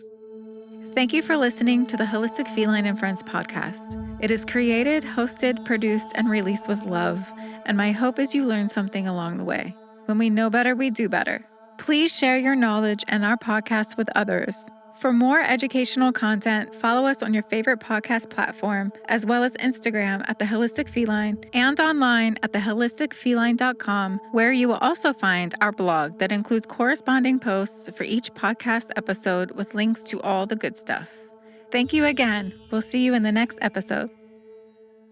A: Thank you for listening to the Holistic Feline and Friends podcast. It is created, hosted, produced, and released with love. And my hope is you learn something along the way. When we know better, we do better. Please share your knowledge and our podcast with others. For more educational content, follow us on your favorite podcast platform, as well as Instagram at The Holistic Feline and online at theholisticfeline.com, where you will also find our blog that includes corresponding posts for each podcast episode with links to all the good stuff. Thank you again. We'll see you in the next episode.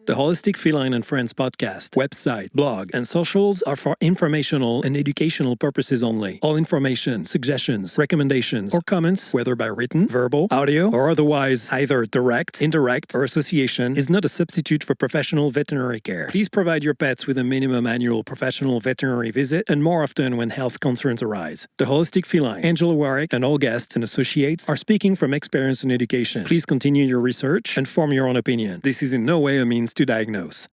C: The Holistic Feline and Friends podcast, website, blog, and socials are for informational and educational purposes only. All information, suggestions, recommendations, or comments, whether by written, verbal, audio, or otherwise, either direct, indirect, or association, is not a substitute for professional veterinary care. Please provide your pets with a minimum annual professional veterinary visit, and more often when health concerns arise. The Holistic Feline, Angela Warwick, and all guests and associates are speaking from experience and education. Please continue your research and form your own opinion. This is in no way a means to diagnose.